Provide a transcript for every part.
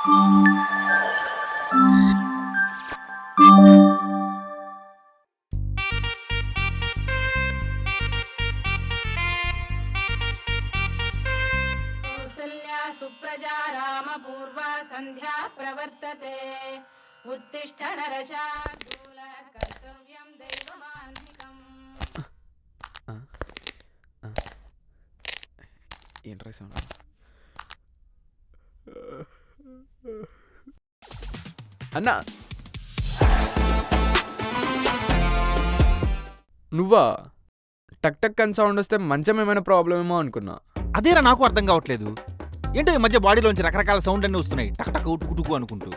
కౌసల్యా సుప్రజా రామ పూర్వ సంధ్యా ప్రవర్తతే ఉత్తిష్ట నరశార్దూల కర్తవ్యం దైవమాన్నికం. ఏంట్రా సౌండ్? అన్నా నువ్వా? టక్ టక్ అని సౌండ్ వస్తే మంచం ఏమైనా ప్రాబ్లం ఏమో అనుకున్నా. అదేరా నాకు అర్థం కావట్లేదు. ఏంటో ఈ మధ్య బాడీలోంచి రకరకాల సౌండ్ అన్నీ వస్తున్నాయి, టక్ టక్ ఉటుకుటుకు అనుకుంటూ.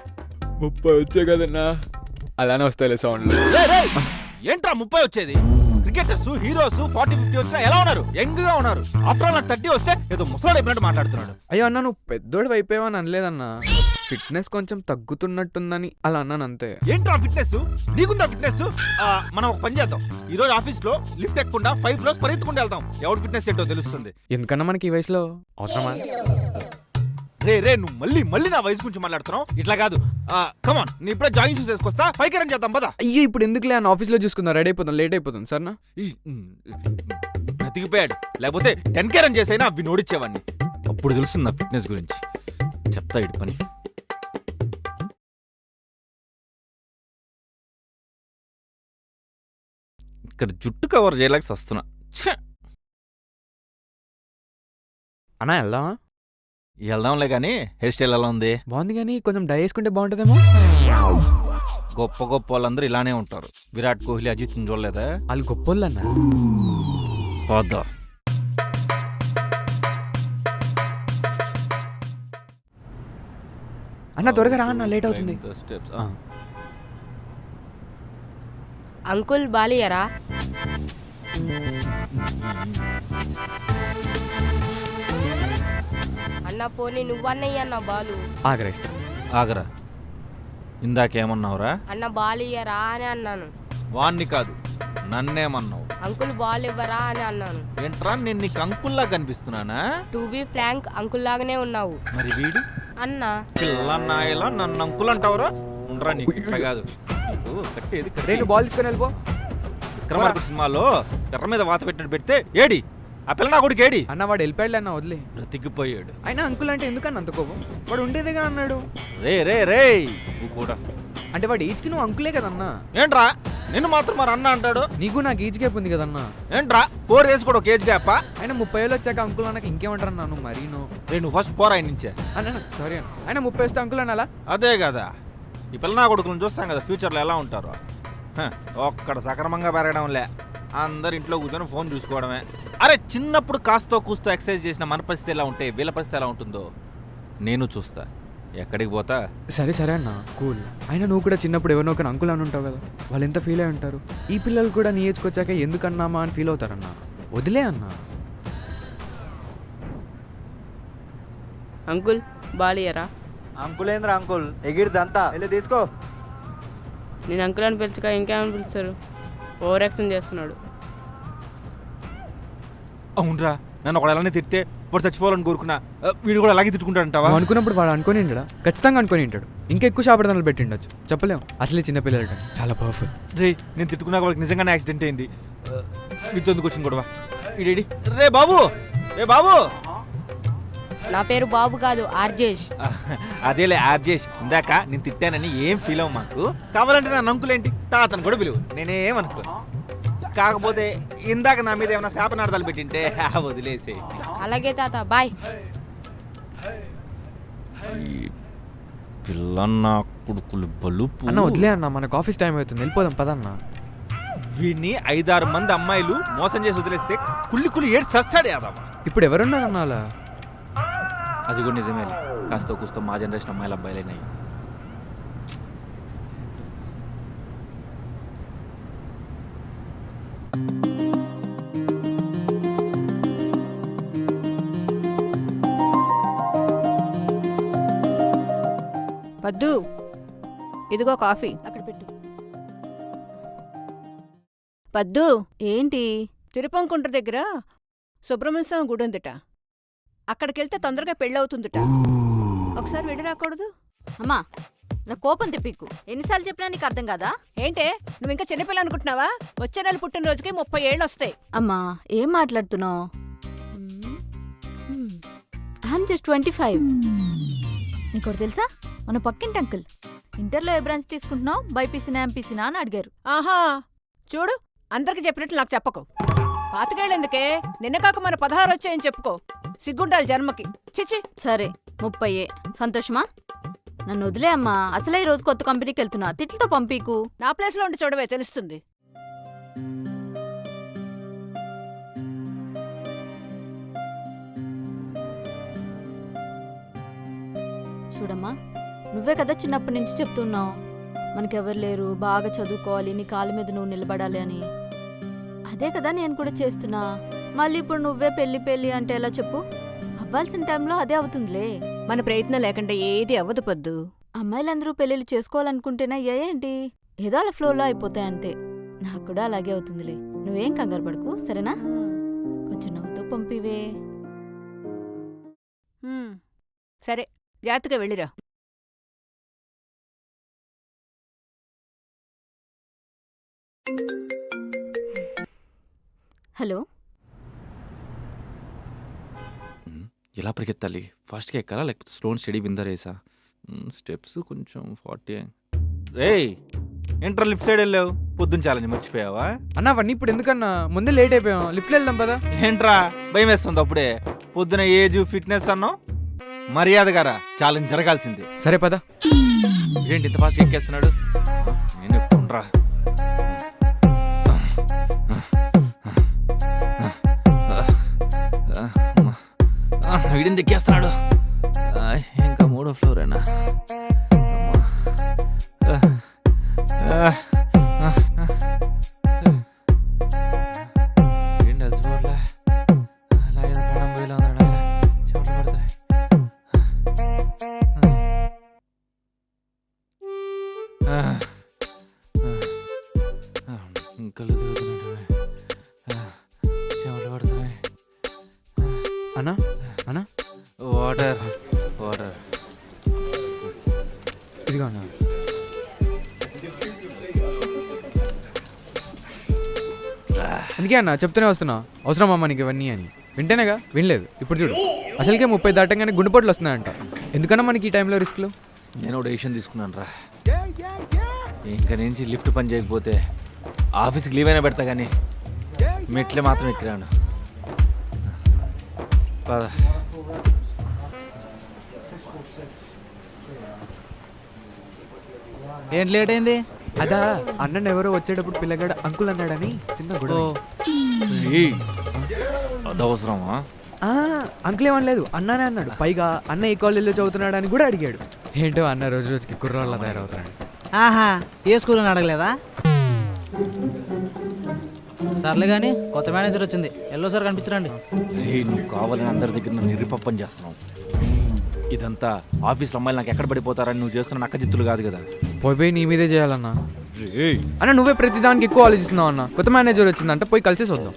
30 వచ్చే కదన్నా, అలానే వస్తాయిలే సౌండ్లు. ఏంట్రా 30 వచ్చేది? క్రికెటర్స్, హీరోస్ 40-50 వచ్చినా ఎలా ఉన్నారు? యంగ్ గా ఉన్నారు. ఆఫ్టర్ ఆల్ నాకు 30 వస్తే ఏదో ముసలాడు అయిపోయినట్టు మాట్లాడుతున్నాడు. అయ్యో అన్నా, నువ్వు పెద్దోడు అయిపోయావని అనలేదన్నా, ఫిట్నెస్ కొంచెం తగ్గుతున్నట్టుందని అలా అన్నాను అంతే. ఏంట్రా ఫిట్నెస్? నీకుందా ఫిట్నెస్? మనం ఒక పని చేద్దాం, ఈ రోజు ఆఫీస్ లో లిఫ్ట్ ఎక్కకుండా 5 ఫ్లోర్స్ పరిగెత్తుకుంటూ వెళ్దాం. ఎవరి ఫిట్నెస్ ఏంటో తెలుస్తుంది. ఎందుకన్నా మనకి ఈ వయసులో అవసరమా? రే నువ్వు మళ్ళీ నా వయసు గురించి మాట్లాడుతున్నావు. ఇట్లా కాదు, కమాన్, నీ ఇప్పుడే జాగింగ్ షూస్ వేసుకొస్తా, పైకి రన్ చేద్దాం పద. అయ్యో ఇప్పుడు ఎందుకులే అన్న, ఆఫీస్లో చూసుకుందాం, రెడీ అయిపోతాం, లేట్ అయిపోతుంది సరేనా? బ్రతికిపోయాడు, లేకపోతే 10K రన్ చేసైనా అవి నోడిచ్చేవాడిని. అప్పుడు తెలుస్తుంది నా ఫిట్నెస్ గురించి. చెప్తా ఇటు పని. ఇక్కడ జుట్టు కవర్ చేయలేక వస్తున్నా. అన్నా వెళ్దామా? వెళ్దాంలే కానీ హెయిర్ స్టైల్ ఎలా ఉంది? బాగుంది కానీ కొంచెం డై వేసుకుంటే బాగుంటుందేమో. గొప్ప గొప్ప వాళ్ళందరూ ఇలానే ఉంటారు. విరాట్ కోహ్లీ, అజిత్ చూడలేదా? వాళ్ళు గొప్పోళ్ళు అన్న. పోద్దా అన్న త్వరగా రా అన్న, లేట్ అవుతుంది. అంకుల్ బాలియరా? అన్న పోనీ నువ్వన్నయ్య అన్న బాలు. ఆగరా, ఇందాకేమన్నావురా? అన్న బాలియరా అని అన్నాను. వాణ్ణి కాదు, నన్నేమన్నావు? అంకుల్ బాల్ ఇవ్వరా అని అన్నాను. ఏంట్రా, నేను నీకు అంకుల్లా కనిపిస్తున్నానా? టు బి ఫ్రాంక్ అంకుల్ లాగానే ఉన్నావు. మరి వీడు అన్న పిల్లన్నాయలా నన్ను అంకుల్ అంటావురా? ఉండరా, నీకు ఇట్లా కాదు. నీకు కట్టేది రెండు బాల్ తీసుకొని వెళ్ళిపో. విక్రమార్కుడు సినిమాలో ఎర్ర మీద వాత పెట్టినట్టు పెడితే ఏడి ఆ పిల్ల నా కొడుకు ఏడి? అన్న వాడు వెళ్ళిపోయాడు అన్న, వదిలే. బ్రతికిపోయాడు. అయినా అంకుల్ అంటే ఎందుకన్నా అంత కోపం? వాడు ఉండేదిగా అన్నాడు. రే నువ్వు కూడా అంటే వాడు ఏజ్కి నువ్వు అంకులే కదన్నా. ఏంట్రా నిన్ను మాత్రం మరి అన్న అంటాడు? నీకు నాకు ఏజ్ గ్యాప్ ఉంది కదన్నా. ఏంట్రా 4 years కూడా ఒక ఏజ్ గ్యాపా? అయినా 30 ఏళ్ళు వచ్చాక అంకుల్ అన్నకి ఇంకేమంటారు అన్నా? నువ్వు మరీను. నువ్వు ఫస్ట్ పోరా ఆయన నుంచే. అన్న సారీ అన్న, అయినా 30 వస్తే అంకుల్ అనాలా? అదే కదా, ఈ పిల్ల నా కొడుకులను చూస్తాం కదా ఫ్యూచర్లో ఎలా ఉంటారో. ఒక్కడ సక్రమంగా పెరగడంలే, అందరు ఇంట్లో కూర్చొని ఫోన్ చూసుకోవడమే. అరే చిన్నప్పుడు కాస్తో కూస్తో ఎక్సర్సైజ్ చేసిన మన పరిస్థితి ఎలా ఉంటే వీళ్ళ పరిస్థితి ఎలా ఉంటుందో నేను చూస్తా. ఎక్కడికి పోతా? సరే అన్న, కూల్. అయినా నువ్వు కూడా చిన్నప్పుడు ఎవరినో ఒక అంకుల్ అని ఉంటావు కదా, వాళ్ళు ఎంత ఫీల్ అయి ఉంటారు. ఈ పిల్లలు కూడా నీ ఏజ్కి వచ్చాక ఎందుకన్నామా అని ఫీల్ అవుతారన్న. వదిలే అన్న. అంకుల్ బాలియరా? అంకుల్ ఏంద్రా అంకుల్, ఎగిరిదంతా వెళ్ళి తీసుకో. నేను అంకుల్ అని పిలుచుక ఇంకేమని పిలుస్తారు? ఓవర్ యాక్షన్ చేస్తున్నాడు. అవునరా, నన్ను ఒకడు అలానే తిడితే వాడు చచ్చిపోవాలని కోరుకున్నా, వీడు కూడా అలాగే తిట్టుకుంటాడంటావా? అనుకున్నప్పుడు వాడు అనుకుని ఉంటాడా? ఖచ్చితంగా అనుకుని ఉంటాడు. ఇంకా ఎక్కువ శాపడదనలు పెట్టిండొచ్చు, చెప్పలేము. అసలే చిన్నపిల్లలు చాలా పవర్ఫుల్. రే నేను తిట్టుకున్నా వాడికి నిజంగానే యాక్సిడెంట్ అయింది. వీటితో ఎందుకు వచ్చింది గొడవ? ఇడేడి రే బాబు. నా పేరు బాబు కాదు, ఆర్జేష్. అదేలే ఆర్జేష్. ఇందాక నేను తిట్టానని ఏం ఫీల్ అవ్వ మాకు. కావాలంటే నా నంకులేంటి తాతను కూడా పిలువు, నేనేమనుకో. కాకపోతే ఇందాక నా మీద ఏమైనా శాపనార్థాలు పెట్టింటే వదిలేసే. అలాగే తాత, బాయ్. పిల్లన్న కొడుకులు బలుపు. అన్న వదిలే అన్న, మనకు ఆఫీస్ టైం అవుతుంది, వెళ్ళిపోదాం పదన్న. వీడిని 5-6 మంది అమ్మాయిలు మోసం చేసి వదిలేస్తే కుళ్ళి ఏడు సస్తాడు యాదవ. ఇప్పుడు ఎవరున్నారన్న అలా? అది కూడా నిజమే, కాస్తో కూస్తో మా జనరేషన్ అమ్మాయిలు అబ్బాయిలైనాయి. పద్దు, ఇదిగో కాఫీ అక్కడ పెట్టు. పద్దు, ఏంటి? తిరుపంకుంట దగ్గర సుబ్రహ్మణ్య స్వామి గుడి ఉందిట, అక్కడికెళ్తే తొందరగా పెళ్ళవుతుందిట. ఒకసారి వెళ్ళి రాకూడదు? అమ్మా నా కోపం తెప్పికు. ఎన్నిసార్లు చెప్పినా నీకు అర్థం కాదా? ఏంటే నువ్వు ఇంకా చిన్నపిల్ల అనుకుంటున్నావా? వచ్చే నెల పుట్టినరోజుకి 30 ఏళ్ళు వస్తాయి. అమ్మా ఏం మాట్లాడుతున్నావు? I'm just 25. నీకు తెలుసా, మన పక్కింటి అంకుల్ ఇంటర్లో ఏ బ్రాంచ్ తీసుకుంటున్నావు, బైపీసీనా ఎంపీసీనా అని అడిగారు. ఆహా చూడు, అందరికి చెప్పినట్లు నాకు చెప్పకు. పాతికేళ్ళెందుకే, నిన్న కాక మన 16 వచ్చాయని చెప్పుకో. సిగ్గుండాలి జన్మకి. చిచి. సరే 30. సంతోషమా? నన్ను వదిలే అమ్మా. అసలే ఈ రోజు కొత్త కంపెనీకి వెళ్తున్నా. తిట్లతో పంపీకు. నా ప్లేస్లో ఉండి చూడవే, తెలుస్తుంది. చూడమ్మా, నువ్వే కదా చిన్నప్పటి నుంచి చెప్తున్నావు మనకెవరు లేరు, బాగా చదువుకోవాలి, నీ కాళ్ళ మీద నువ్వు నిలబడాలి అని. అదే కదా నేను కూడా చేస్తున్నా. మళ్ళీ ఇప్పుడు నువ్వే పెళ్లి అంటే ఎలా చెప్పు? అవ్వాల్సిన టైంలో అదే అవుతుందిలే. మన ప్రయత్నం లేకుండా ఏది అవ్వదు పద్దు. అమ్మాయిలందరూ పెళ్ళిళ్ళు చేసుకోవాలనుకుంటేనే ఏంటి, ఏదో అలా ఫ్లోలో అయిపోతాయంతే. నాకు కూడా అలాగే అవుతుందిలే. నువ్వేం కంగారు పడుకు, సరేనా? కొంచెం నవ్వుతూ పంపివే. సరే, జాగ్రత్తగా వెళ్ళిరా. హలో. ఎలా పరిగెత్తాలి? ఫాస్ట్గా ఎక్కాలా లేకపోతే స్లోన్ స్టడీ విందరేసా? స్టెప్స్ కొంచెం 40. రేయ్, ఎంటర్ లిఫ్ట్ సైడ్ వెళ్ళావు. పొద్దున్న ఛాలెంజ్ మర్చిపోయావా? అన్న అవన్నీ ఇప్పుడు ఎందుకన్నా? ముందే లేట్ అయిపోయాం. లిఫ్ట్లో వెళ్దాం పదా. ఏంట్రా భయం వేస్తుంది అప్పుడే? పొద్దున ఏజ్ ఫిట్నెస్ అన్నావు. మర్యాదగారా, ఛాలెంజ్ జరగాల్సింది. సరే పదా. ఏంటి ఇంత ఫాస్ట్గా ఎక్కేస్తున్నాడు? నేను ఎక్కుండ్రా. వీడిని ఎక్కేస్తున్నాడు. ఇంకా 3వ ఫ్లోరేనా? ఏంటి అలసిపోట్లే? అలాగే ప్రాణం పోయేలా ఉన్నాడు. చెమటలు పడతాయి. కళ్ళు తిరుగుతున్నాడు. చెమటలు పడుతున్నాయి. అన్నా అన్నా, వాటర్ వాటర్ ఇదిగో అన్నా. అందుకే అన్న చెప్తూనే వస్తున్నా, అవసరమా మనకి ఇవన్నీ అని. వింటేనేగా, వినలేదు. ఇప్పుడు చూడు, అసలుకే 30 దాటంగానే గుండెపోట్లు వస్తున్నాయంట. ఎందుకన్నా మనకి ఈ టైంలో రిస్క్లు? నేను ఒక డెసిషన్ తీసుకున్నాను రా. ఇంకా నుంచి లిఫ్ట్ పని చేయకపోతే ఆఫీస్కి లీవ్ అయినా పెడతా, కానీ మెట్లే మాత్రం ఎక్కిరాను. పద. ఏంటి లేట్ అయింది? అదా, అన్నని ఎవరో వచ్చేటప్పుడు పిల్లగాడు అంకుల్ అన్నాడని చిన్న గొడవ. అదవసరమా? అంకుల్ ఏమనలేదు, అన్నానే అన్నాడు. పైగా అన్న ఈ కాలేజీలో చదువుతున్నాడని కూడా అడిగాడు. ఏంటో అన్న రోజు రోజుకి కుర్రాళ్ళ తయారవుతున్నాడు. ఆహా, ఏ స్కూల్ అని అడగలేదా? సర్లే కానీ కొత్త మేనేజర్ వచ్చింది, ఎల్లో సార్ కనిపించరండి. నువ్వు కావాలని అందరి దగ్గర నన్ను నిర్విపప్పం చేస్తున్నావు. ఇదంతా ఆఫీస్లో అమ్మాయిలు నాకు ఎక్కడ పడిపోతారని నువ్వు చేస్తున్న నక్క జిత్తులు కాదు కదా. పోయి నీ మీదే చేయాలన్నా. అన్న నువ్వే ప్రతిదానికి ఎక్కువ ఆలోచిస్తున్నావు అన్న. కొత్త మేనేజర్ వచ్చిందంటే పోయి కలిసేసి వద్దాం.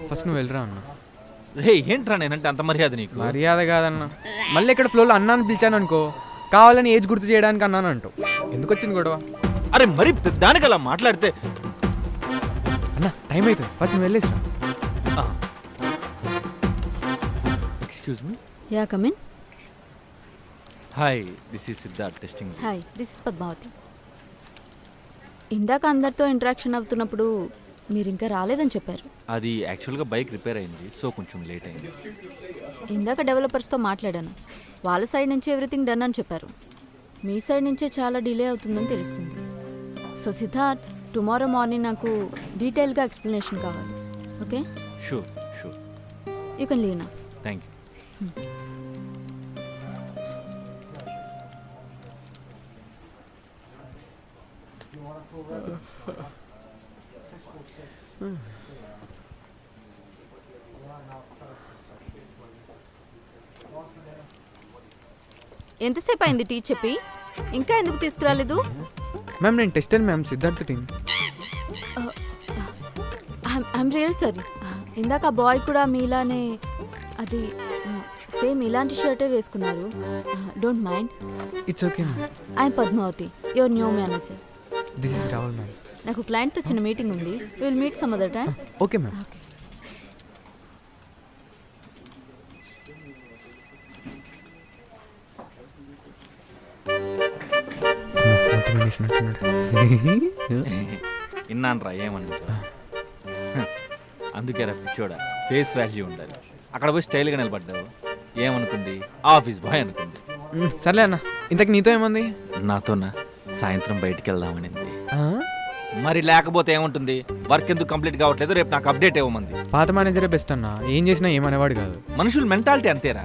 ఫస్ట్ నువ్వు వెళ్ళరా అన్న. రే ఏంట్రా నేనంటే అంత మర్యాద నీకు? మర్యాద కాదన్న. మళ్ళీ ఇక్కడ ఫ్లోలో అన్నాను పిలిచాను అనుకో, కావాలని ఏజ్ గుర్తు చేయడానికి అన్నాను అంటావు. ఎందుకు వచ్చింది గొడవ? అరే మరి దానికి అలా మాట్లాడితే. అన్న టైం అవుతుంది, ఫస్ట్ నువ్వు వెళ్ళేసి. Excuse me. Ya come in. Hi, this is Siddharth testing. Hi, this is Padmavathi. ఇందాక అందరితో ఇంటరాక్షన్ అవుతున్నప్పుడు మీరు ఇంకా రాలేదని చెప్పారు. అది యాక్చువల్గా బైక్ రిపేర్ అయింది, సో కొంచెం లేట్ అయింది. ఇందాక డెవలపర్స్తో మాట్లాడాను. వాళ్ళ సైడ్ నుంచి ఎవ్రీథింగ్ డన్ అని చెప్పారు. మీ సైడ్ నుంచే చాలా డిలే అవుతుందని తెలుస్తుంది. సో సిద్ధార్థ్, టుమారో మార్నింగ్ నాకు డీటెయిల్గా ఎక్స్ప్లెనేషన్ కావాలి. Okay? Sure sure. You can leave now. Thank you. ఎంతసేపు అయింది టీ చెప్పి? ఇంకా ఎందుకు తీసుకురాలేదు? మ్యామ్ నేను test ma'am, Siddharth team. I'm real sorry. ఇందాక ఆ బాయ్ కూడా మీలానే అది సేమ్ ఇలాంటి షర్టే వేసుకున్నారు. Don't mind. It's okay ma'am. I'm Padmavathi, your new manager. This is Rahul ma'am. నాకు క్లయింట్తో చిన్న మీటింగ్ ఉంది. Will meet some other time. Okay ma'am. Okay. విన్నాను రా ఏమని. అందుకే రా పిచ్చోడా, ఫేస్ వాల్యూ ఉండాలి. అక్కడ పోయి స్టైల్గా నిలబడ్డావు, ఏమనుకుంది? ఆఫీస్ బాయ్ అనుకుంది. సర్లే అన్న, ఇంతకు నీతో ఏమంది? నాతోనా సాయంత్రం బయటికి వెళ్దామనింది. ఆ? మరి లేకపోతే ఏముంటుంది? వర్క్ ఎందుకు కంప్లీట్ కావట్లేదు, రేపు నాకు అప్డేట్ ఇవ్వమంది. పాత మేనేజరే బెస్ట్ అన్న, ఏం చేసినా ఏమనేవాడు కాదు. మనుషుల మెంటాలిటీ అంతేరా.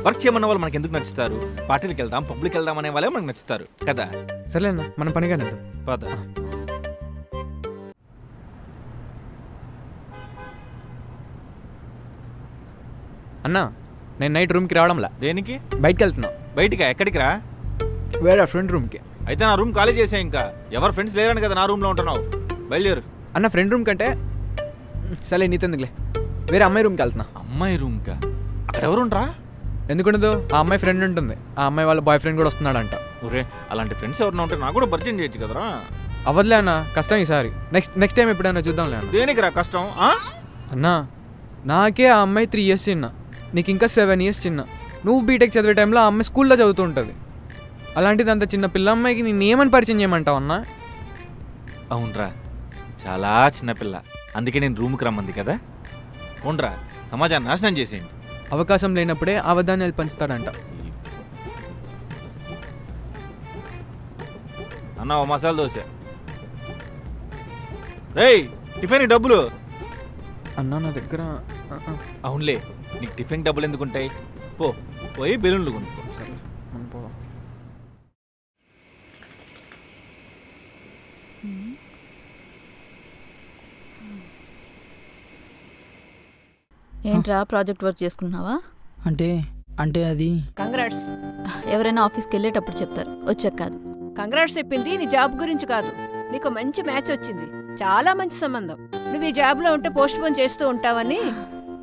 వర్క్ చేయమన్న వాళ్ళు మనకి ఎందుకు నచ్చుతారు? పార్టీలకు వెళ్దాం, పబ్లిక్ వెళ్దాం అనే వాళ్ళే మనకు నచ్చుతారు కదా. సర్లే అన్న, మనం పనిగా వెళ్దాం. పద. అన్నా, నేను నైట్ రూమ్కి రావడంలా. దేనికి? బయటకు వెళ్తున్నా. బయటికా? ఎక్కడికి రా? వేరే ఫ్రెండ్ రూమ్కి. అయితే నా రూమ్ ఖాళీ చేసే. ఇంకా ఎవరు ఫ్రెండ్స్ లేరని కదా నా రూమ్లో ఉంటున్నావు. బయలుదేరు. అన్న ఫ్రెండ్ రూమ్ కంటే సరే నీతో ఎందుకులే, వేరే అమ్మాయి రూమ్కి వెళ్తున్నా. అమ్మాయి రూమ్కా? అక్కడ ఎవరుండ్రా? ఎందుకుండదు, ఆ అమ్మాయి ఫ్రెండ్ ఉంటుంది, ఆ అమ్మాయి వాళ్ళ బాయ్ ఫ్రెండ్ కూడా వస్తున్నాడంట. ఒరే, అలాంటి ఫ్రెండ్స్ ఎవరైనా ఉంటే నాకు కూడా పరిచయం చేయొచ్చు కదరా. అవ్వదులే అన్న, కష్టం ఈసారి. నెక్స్ట్ టైం ఎప్పుడైనా చూద్దాంలే అన్న. దేనికి రా కష్టం? అన్నా, నాకే ఆ అమ్మాయి 3 years చిన్న, నీకు ఇంకా 7 years చిన్న. నువ్వు బీటెక్ చదివే టైంలో ఆ అమ్మాయి స్కూల్లో చదువుతూ ఉంటుంది. అలాంటిది అంత చిన్న పిల్ల అమ్మాయికి నేను ఏమని పరిచయం చేయమంటావు అన్నా? అవునరా, చాలా చిన్నపిల్ల, అందుకే నేను రూమ్కి రమ్మంది కదా. ఉండరా, సమాజాన్ని నాశనం చేసేయండి. అవకాశం లేనప్పుడే అవధాన్యాలు పంచుతాడంట. అన్న ఓ మసాలా దోశ. రేయ్, టిఫిన్ డబ్బులు. అన్నా నా దగ్గర అవునులే, నీకు టిఫిన్ డబ్బులు ఎందుకుంటాయి? పోయి బెలూన్లు కొనుక్కో. సరే మనం పోదాం. ఏంట్రా ప్రాజెక్ట్ వర్క్ చేసుకుంటున్నావా? అంటే అది కంగ్రాట్స్. ఎవరైనా ఆఫీస్కి వెళ్ళేటప్పుడు చెప్తారు, వచ్చాక కాదు. కంగ్రాట్స్ చెప్పింది నీ జాబ్ గురించి కాదు. నీకు మంచి మ్యాచ్ వచ్చింది, చాలా మంచి సంబంధం. నువ్వు ఈ జాబ్లో ఉంటే పోస్ట్ పోన్ చేస్తూ ఉంటావని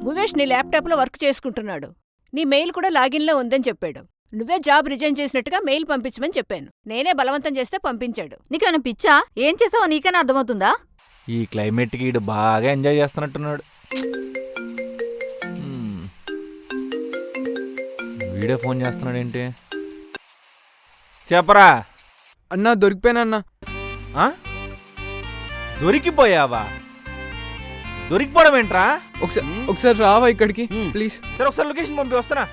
భువేష్ నీ ల్యాప్టాప్లో వర్క్ చేసుకుంటున్నాడు. నీ మెయిల్ కూడా లాగిన్లో ఉందని చెప్పాడు. నువ్వే జాబ్ రిజైన్ చేసినట్టుగా మెయిల్ పంపించమని చెప్పాను. నేనే బలవంతం చేస్తే పంపించాడు. నీకేమైనా పిచ్చా? ఏం చేసావో నీకైనా అర్థమవుతుందా? ఈ క్లైమేట్కి ఈడు బాగా ఎంజాయ్ చేస్తున్నట్టున్నాడు. వీడియో ఫోన్ చేస్తున్నాడు ఏంటి? చెప్పరా. అన్నా దొరికిపోయానన్నా. దొరికిపోయావా? దొరికిపోవడం ఏంట్రా? ఒకసారి రావా ఇక్కడికి ప్లీజ్. సరే ఒకసారి లొకేషన్ పంపి వస్తున్నా.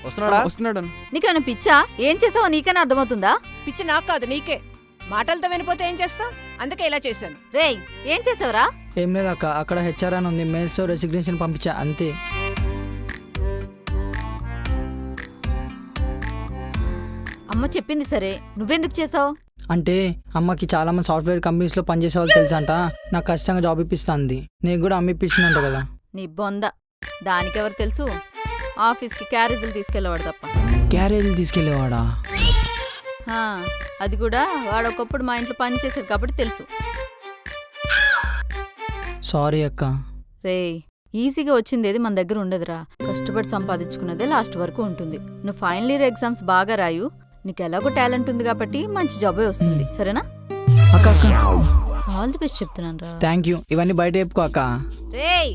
వస్తున్నాడు అన్న. నీకేమైనా పిచ్చా? ఏం చేసావో నీకైనా అర్థమవుతుందా? పిచ్చి నాకు కాదు, నీకే. మాటలతో వినిపోతే ఏం చేస్తావు? అందుకే ఇలా చేశాను. రేయ్, ఏం చేసావురా? ఏం లేదు అక్క, అక్కడ హెచ్ఆర్ అని ఉంది, మెయిల్స్ రెసిగ్నేషన్ పంపించా అంతే. అమ్మ చెప్పింది సరే, నువ్వెందుకు చేసావు? అంటే అమ్మకి చాలా మంది సాఫ్ట్వేర్ కంపెనీస్లో పనిచేసే వాళ్ళు తెలుసంట, నాకు ఖచ్చితంగా జాబ్ ఇప్పిస్తుంది. నీకు కూడా అమ్మ ఇప్పిస్తుందంట కదా. నీ బొంద, దానికెవరు తెలుసు? ఆఫీస్కి క్యారేజీలు తీసుకెళ్ళేవాడు తప్ప. క్యారేజీలు తీసుకెళ్ళేవాడా? అది కూడా వాడొకప్పుడు మా ఇంట్లో పని చేశాడు కాబట్టి తెలుసు. సారీ అక్క. రేయ్, ఈజీగా వచ్చిందేది మన దగ్గర ఉండదురా. కష్టపడి సంపాదించుకున్నదే లాస్ట్ వరకు ఉంటుంది. నువ్వు ఫైనల్ ఇయర్ ఎగ్జామ్స్ బాగా రాయు. నీకు ఎలాగో టాలెంట్ ఉంది కాబట్టి మంచి జాబే వస్తుంది, సరేనా? అక్క అక్క ఆల్ ది బెస్ట్ చెప్తున్నాను రా. Thank you. ఇవన్నీ బయట చెప్పుకో అక్క. రేయ్,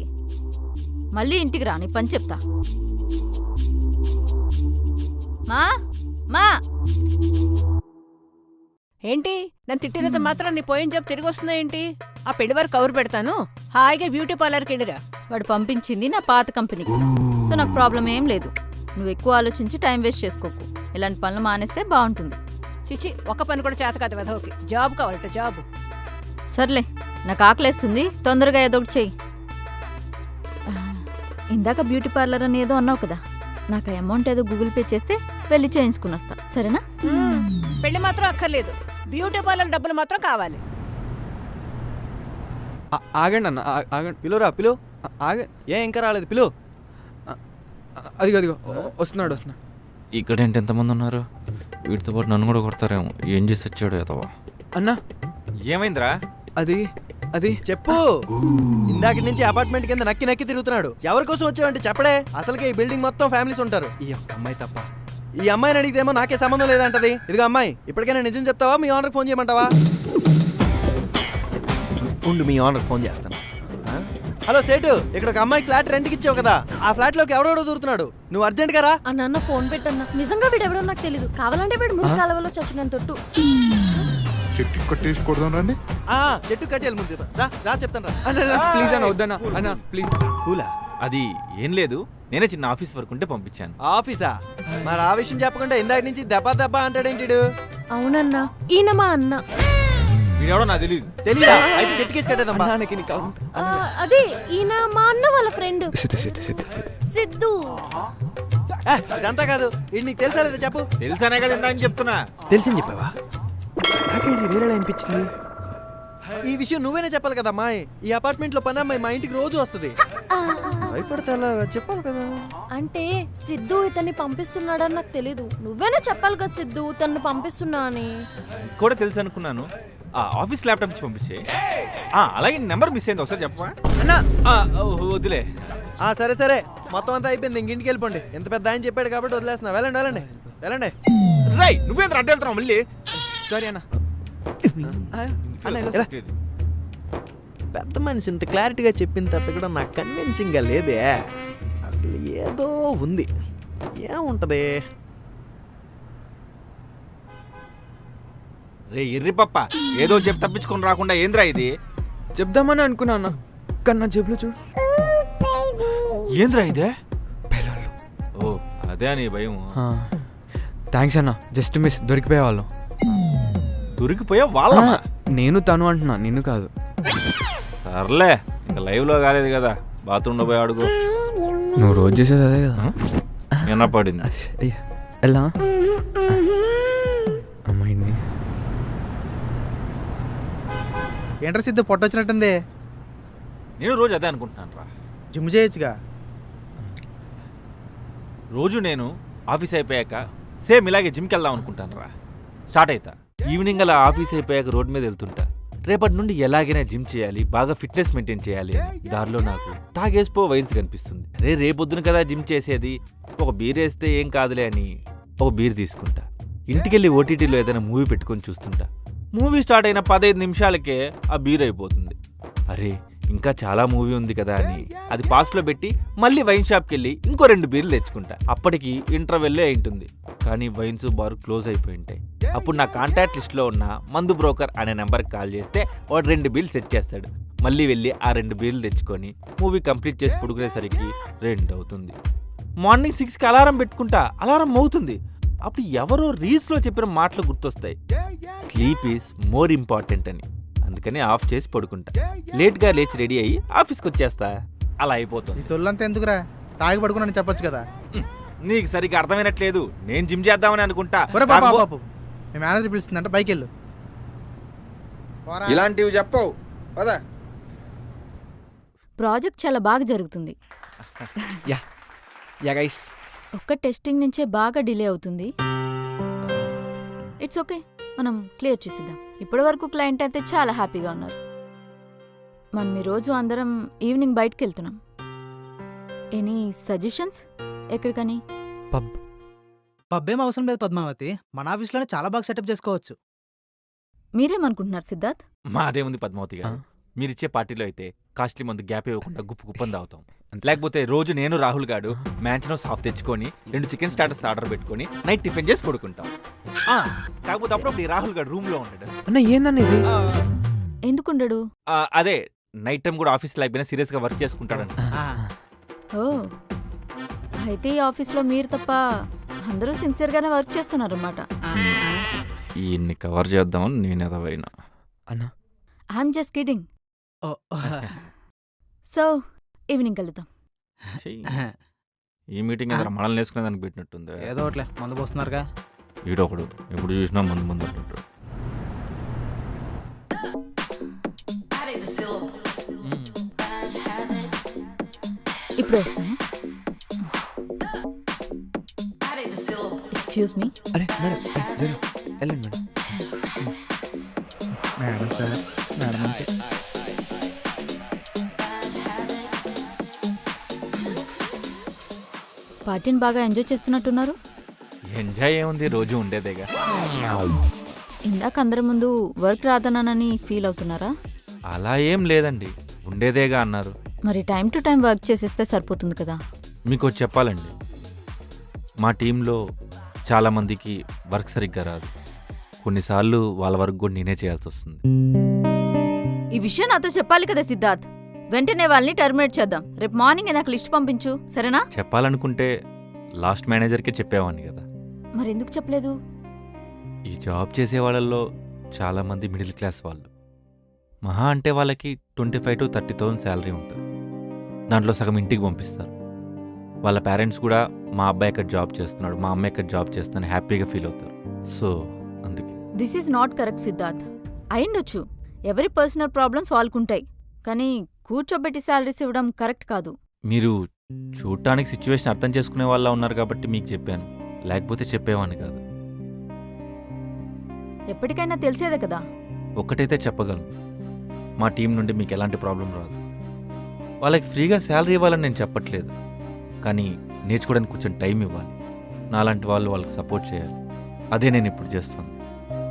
మళ్ళీ ఇంటికి రా, నీ పని చెప్తా. మా ఏంటి, నన్ను తిట్టినంత మాత్రం నీ పోయిన జాబ్ తిరిగి వస్తుందా ఏంటి? ఆ పెళ్లి వరకు కవర్ పెడతాను, హాయిగా బ్యూటీ పార్లర్కి వెళ్ళిరా. వాడు పంపించింది నా పాత కంపెనీకి, సో నాకు ప్రాబ్లం ఏం లేదు. నువ్వు ఎక్కువ ఆలోచించి టైం వేస్ట్ చేసుకోకు. ఇలాంటి పనులు మానేస్తే బాగుంటుంది. చిచి, ఒక్క పని కూడా చేత కాదు వెధవకి. జాబ్ కావాలట, జాబ్. సర్లే, నాకు ఆకలేస్తుంది, తొందరగా ఏదో ఒకటి చెయ్యి. ఇందాక బ్యూటీ పార్లర్ అని ఏదో అన్నావు కదా, నాకు అమౌంట్ ఏదో గూగుల్ పే చేస్తే వెళ్ళి చేయించుకుని వస్తా, సరేనా? పెళ్లి మాత్రం అక్కర్లేదు, బ్యూటీ పార్లర్ డబ్బులు మాత్రం కావాలి. ఆగండి అన్న, ఆగండి. పిలురా పిలు. ఆగ ఇంకా రాలేదు, పిలు. అదిగో వస్తున్నాడు. ఇక్కడేంటి ఎంతమంది ఉన్నారు? వీటితో పాటు నన్ను కూడా కొడతారేమో. ఏం చేసి వచ్చాడు ఎదవా? అన్నా ఏమైందిరా? అది చెప్పు. ఇందాక నుంచి అపార్ట్మెంట్ కింద నక్కి నక్కి తిరుగుతున్నాడు. ఎవరి కోసం వచ్చావంటే చెప్పడే. అసలుకే ఈ బిల్డింగ్ మొత్తం ఫ్యామిలీస్ ఉంటారు. ఈ ఒక్క అమ్మాయి తప్ప. ఈ అమ్మాయిని అడిగితేమో నాకే సంబంధం లేదంటది. ఇదిగో అమ్మాయి, ఇప్పటికైనా నిజం చెప్తావా, మీ ఓనర్ ఫోన్ చేయమంటావా? ఉండు, మీ ఓనర్ ఫోన్ చేస్తాను. హలో సేటు, ఇక్కడ ఒక అమ్మాయి ఫ్లాట్ రెంట్కి ఇచ్చావు కదా, ఆ ఫ్లాట్ లోకి ఎవడెవడో దూరుతున్నాడు. నువ్వు అర్జెంట్ గా రా. అన్న ఫోన్ పెట్టన్నా. నిజంగా వీడు ఎవడో నాకు తెలీదు. కావాలంటే వీడు మురికి కాలువలో చచ్చిన తొట్టు. చెట్టు కట్టేసి కొడదాం రండి. చెట్టు కట్టేయాలి ముందు. రా రా చెప్తాను రా. అన్న ప్లీజ్ అన్న, వద్దన్నా అన్న ప్లీజ్. కూలా? అది ఏం లేదు, నేనే చిన్న ఆఫీస్ వర్క్ ఉంటే పంపించాను. ఆఫీసా? మరి ఆ విషయం చెప్పకుండా ఇందాక నుంచి దెబ్బ దెబ్బ అంటాడేంటి? అవునన్నా, ఈయన మా అన్న. వీడెవడో నాకు తెలియదు. తెలీదా? అయితే చెట్టుకేసి కట్టేదమ్మా. అదే ఈయన మా అన్న వాళ్ళ ఫ్రెండ్ సిద్ధు. ఇదంతా కాదు, ఇది నీకు తెలుసా లేదా చెప్పు. తెలుసానే కదా ఇందాక చెప్తున్నా. తెలిసింది చెప్పావా? నాకేంటి వేరేలా అనిపించింది. ఈ విషయం నువ్వేనే చెప్పాలి కదమ్మా. ఈ అపార్ట్మెంట్ లో పని అమ్మాయి మా ఇంటికి రోజు వస్తుంది. భయపడితే అలా చెప్పాలి కదా. అంటే సిద్ధు ఇతన్ని పంపిస్తున్నాడని నాకు తెలీదు. నువ్వేనా చెప్పాలి కదా సిద్ధు తను పంపిస్తున్నా అని. కూడా తెలుసు అనుకున్నాను. ఆఫీస్ ల్యాప్టాప్ నుంచి పంపించే. అలాగే నెంబర్ మిస్ అయింది, ఒకసారి చెప్పవా? వదిలే. సరే సరే, మొత్తం అంతా అయిపోయింది. ఇంక ఇంటికి వెళ్ళిపోండి. ఎంత పెద్ద ఆయన చెప్పాడు కాబట్టి వదిలేస్తున్నా. వెళ్ళండి వెళ్ళండి వెళ్ళండి. రై, నువ్వేంద్ర అడ్డు వెళ్తున్నావు మళ్ళీ? సారీ అన్న. పెద్ద మనిషి ఇంత క్లారిటీగా చెప్పిన తర్వాత కూడా నాకు కన్విన్సింగ్ గా లేదే. అసలు ఏదో ఉంది. ఏముంటది? రే ఎర్రి పప్ప, ఏదో చెప్పి తప్పించుకొని రాకుండా ఏంద్రా ఇది? చెప్దామని అనుకున్నా అన్న, కానీ నా జేబులో చూడు. ఏంద్రా ఇదే? ఓ అదే నీ భయం. థ్యాంక్స్ అన్న, జస్ట్ మిస్, దొరికిపోయేవాళ్ళం. దొరికిపోయా వాళ్ళ? నేను తను అంటున్నా, నిన్ను కాదు. సర్లే, ఇంకా లైవ్ లో కాలేదు కదా, బాత్రూంలో పోయి అడుగు. నువ్వు రోజు చేసేది అదే కదా. నిన్న పడింది. ఎలా అమ్మాయిని ఏంటర్ సిద్ధు పొట్టొచ్చినట్టుంది. నేను రోజు అదే అనుకుంటున్నాను రా. జిమ్ చేయొచ్చుగా. రోజు నేను ఆఫీస్ అయిపోయాక సేమ్ ఇలాగే జిమ్కి వెళ్దాం అనుకుంటాను రా. స్టార్ట్ అవుతా, ఈవినింగ్ అలా ఆఫీస్ అయిపోయాక రోడ్ మీద వెళ్తుంటా. రేపటి నుండి ఎలాగైనా జిమ్ చేయాలి, బాగా ఫిట్నెస్ మెయింటైన్ చేయాలి. దారిలో నాకు తాగేసిపో వైన్స్ కనిపిస్తుంది. రేపొద్దున కదా జిమ్ చేసేది, ఒక బీర్ వేస్తే ఏం కాదులే అని ఒక బీర్ తీసుకుంటా. ఇంటికెళ్ళి ఓటీటీలో ఏదైనా మూవీ పెట్టుకొని చూస్తుంటా. మూవీ స్టార్ట్ అయిన 15 నిమిషాలకే ఆ బీర్ అయిపోతుంది. అరే ఇంకా చాలా మూవీ ఉంది కదా అని అది పాస్లో పెట్టి మళ్ళీ వైన్ షాప్కి వెళ్ళి ఇంకో 2 బీర్లు తెచ్చుకుంటా. అప్పటికి ఇంటర్వెల్లే అయింటుంది, కానీ వైన్స్ బార్ క్లోజ్ అయిపోయి ఉంటాయి. అప్పుడు నా కాంటాక్ట్ లిస్ట్లో ఉన్న మందు బ్రోకర్ అనే నెంబర్కి కాల్ చేస్తే వాడు 2 బీర్లు సెట్ చేస్తాడు. మళ్ళీ వెళ్ళి ఆ 2 బీర్లు తెచ్చుకొని మూవీ కంప్లీట్ చేసి పడుకునేసరికి 2 అవుతుంది. మార్నింగ్ 6కి అలారం పెట్టుకుంటా, అలారం మోగుతుంది. అప్పుడు ఎవరో రీల్స్లో చెప్పిన మాటలు గుర్తొస్తాయి, స్లీప్ ఈజ్ మోర్ ఇంపార్టెంట్ అని. అందుకని ఆఫ్ చేసి పడుకుంటా. లేట్గా లేచి రెడీ అయ్యి ఆఫీస్కి వచ్చేస్తా. అలా అయిపోతుంది. ఈ సొల్లంతా ఎందుకురా, తాగి పడుకున్నాను చెప్పొచ్చు కదా. నీకు సరిగ్గా అర్థమైనట్లేదు. నేను జిమ్ చేద్దామని అనుకుంటా. మీ మేనేజర్ పిలుస్తుందంట, బైక్ వెళ్ళు. ఇలాంటివి చెప్పవు పదా. ప్రాజెక్ట్ చాలా బాగా జరుగుతుంది. యా గైస్, ఒక్క టెస్టింగ్ నుంచే బాగా డిలే అవుతుంది. ఇట్స్ ఓకే, మనం క్లియర్ చేసిద్దాం. ఇప్పటి వరకు క్లయింట్ అయితే చాలా హ్యాపీగా ఉన్నారు. మనం ఈరోజు అందరం ఈవినింగ్ బయటకు వెళ్తున్నాం. Any suggestions? ఎక్కడికని? పబ్ ఏం అవసరం లేదు పద్మావతి, మన ఆఫీస్లోనే చాలా బాగా సెటప్ చేసుకోవచ్చు. మీరేమనుకుంటున్నారు సిద్ధార్థ్? మాదేముంది పద్మావతి గారు, మీరిచ్చే పార్టీలో అయితే కాస్ట్లీ మందు గ్యాప్ ఇవ్వకుండా గుప్పని తాగుతాం. లేకపోతే రోజు నేను రాహుల్ గాడు మ్యాన్చినో సాఫ్ తెచ్చుకొని 2 చికెన్ స్టార్టర్స్ ఆర్డర్ పెట్టుకొని నైట్ టిఫిన్ చేసి పడుకుంటాం. కాకపోతే అప్పుడు ఈ రాహుల్ గారు రూమ్ లో ఉంటాడు. అన్న ఏందన్న ఇది? ఎందుకుండడు? అదే నైట్ టైం కూడా ఆఫీస్లో అయిపోయినా సీరియస్ గా వర్క్ చేసుకుంటాడు. ఓ, అయితే ఈ ఆఫీస్లో మీరు తప్ప అందరూ సిన్సియర్గానే వర్క్ చేస్తున్నారన్నమాట. ఈయన్ని కవర్ చేద్దామని నేను ఎదవైనా. అన్నా I'm just kidding. So evening కలుద్దాం. ఈ మీటింగ్ మనల్ని వేసుకునే దానికి పెట్టినట్టుంది. ఏదో ఒకట్లే, మందు పోస్తున్నారుగా. ఈడొకడు ఎప్పుడు చూసినా మందు అంటుంటాడు. ఇప్పుడు వస్తాను. Excuse me. అరే మేడం, వెళ్ళండి మేడం. మేడం సార్, మేడం అంటే పార్టీని బాగా ఎంజాయ్ చేస్తున్నట్టున్నారు. ఎంజాయ్ ఏముంది, రోజు ఉండేదేగా. ఇందాక అందరి ముందు వర్క్ రాదన్నానని ఫీల్ అవుతున్నారా? అలా ఏం లేదండి, ఉండేదేగా అన్నారు. మరి టైం టు టైం వర్క్ చేసేస్తే సరిపోతుంది కదా. మీకు ఒకటి చెప్పాలండి, మా టీంలో చాలామందికి వర్క్ సరిగ్గా రాదు. కొన్నిసార్లు వాళ్ళ వర్క్ కూడా నేనే చేయాల్సి వస్తుంది. ఈ విషయం నాతో చెప్పాలి కదా సిద్ధార్థ్. వెంటనే వాళ్ళని టర్మినేట్ చేద్దాం. రేపు మార్నింగ్ నాకు లిస్ట్ పంపించు, సరేనా? చెప్పాలనుకుంటే లాస్ట్ మేనేజర్కే చెప్పేవాడిని కదా. మరి ఎందుకు చెప్పలేదు? ఈ జాబ్ చేసే వాళ్ళల్లో చాలామంది మిడిల్ క్లాస్ వాళ్ళు. మహా అంటే వాళ్ళకి 25,000 to 30,000 శాలరీ ఉంటుంది. దాంట్లో సగం ఇంటికి పంపిస్తారు. వాళ్ళ పేరెంట్స్ కూడా మా అబ్బాయి ఇక్కడ జాబ్ చేస్తున్నాడు, మా అమ్మాయి ఇక్కడ జాబ్ చేస్తున్నాను హ్యాపీగా ఫీల్ అవుతారు. సో అందుకే. This is not correct Siddharth. అయిండొచ్చు, ఎవరి పర్సనల్ ప్రాబ్లమ్స్ వాళ్ళకుంటాయి, కానీ కూర్చోబెట్టి శాలరీస్ ఇవ్వడం కరెక్ట్ కాదు. మీరు చూడటానికి సిచ్యువేషన్ అర్థం చేసుకునే వాళ్ళ ఉన్నారు కాబట్టి మీకు చెప్పాను, లేకపోతే చెప్పేవాడిని కాదు. ఎప్పటికైనా తెలిసేదే కదా. ఒక్కటైతే చెప్పగలను, మా టీం నుండి మీకు ఎలాంటి ప్రాబ్లం రాదు. వాళ్ళకి ఫ్రీగా శాలరీ ఇవ్వాలని నేను చెప్పట్లేదు, కానీ నేర్చుకోవడానికి కొంచెం టైం ఇవ్వాలి. నాలాంటి వాళ్ళు వాళ్ళకి సపోర్ట్ చేయాలి. అదే నేను ఇప్పుడు చేస్తాను.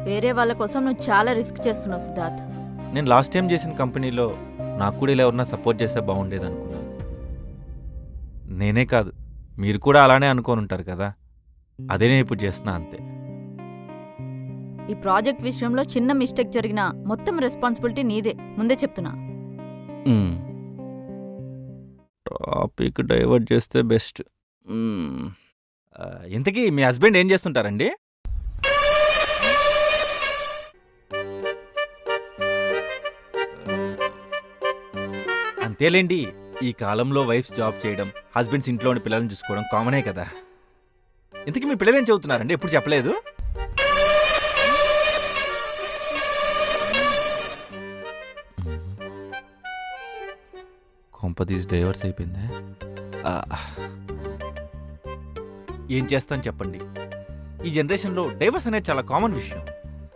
వేరే వాళ్ళ కోసం నువ్వు చాలా రిస్క్ చేస్తున్నావు సిద్ధార్థ్. నేను లాస్ట్ టైం చేసిన కంపెనీలో నాకు కూడా ఇలా ఎవరన్నా సపోర్ట్ చేస్తే బాగుండేది అనుకున్నాను. నేనే కాదు, మీరు కూడా అలానే అనుకోని ఉంటారు కదా. అదే నేను ఇప్పుడు చేస్తున్నా, అంతే. ఈ ప్రాజెక్ట్ విషయంలో చిన్న మిస్టేక్ జరిగినా మొత్తం రెస్పాన్సిబిలిటీ నీదే, ముందే చెప్తున్నా. టాపిక్ డైవర్ట్ చేస్తే బెస్ట్. ఇంతకీ మీ హస్బెండ్ ఏం చేస్తుంటారండి? అంతేలేండి, ఈ కాలంలో వైఫ్స్ జాబ్ చేయడం, హస్బెండ్స్ ఇంట్లోని పిల్లల్ని చూసుకోవడం కామనే కదా. ఇంతకీ మీ పిల్లలు ఏం చదువుతున్నారండి? ఎప్పుడు చెప్పలేదు. కొంపదీస్ డైవర్స్ అయిపోయిందా? ఏం చేస్తాను చెప్పండి, ఈ జనరేషన్లో డైవర్స్ అనేది చాలా కామన్ విషయం.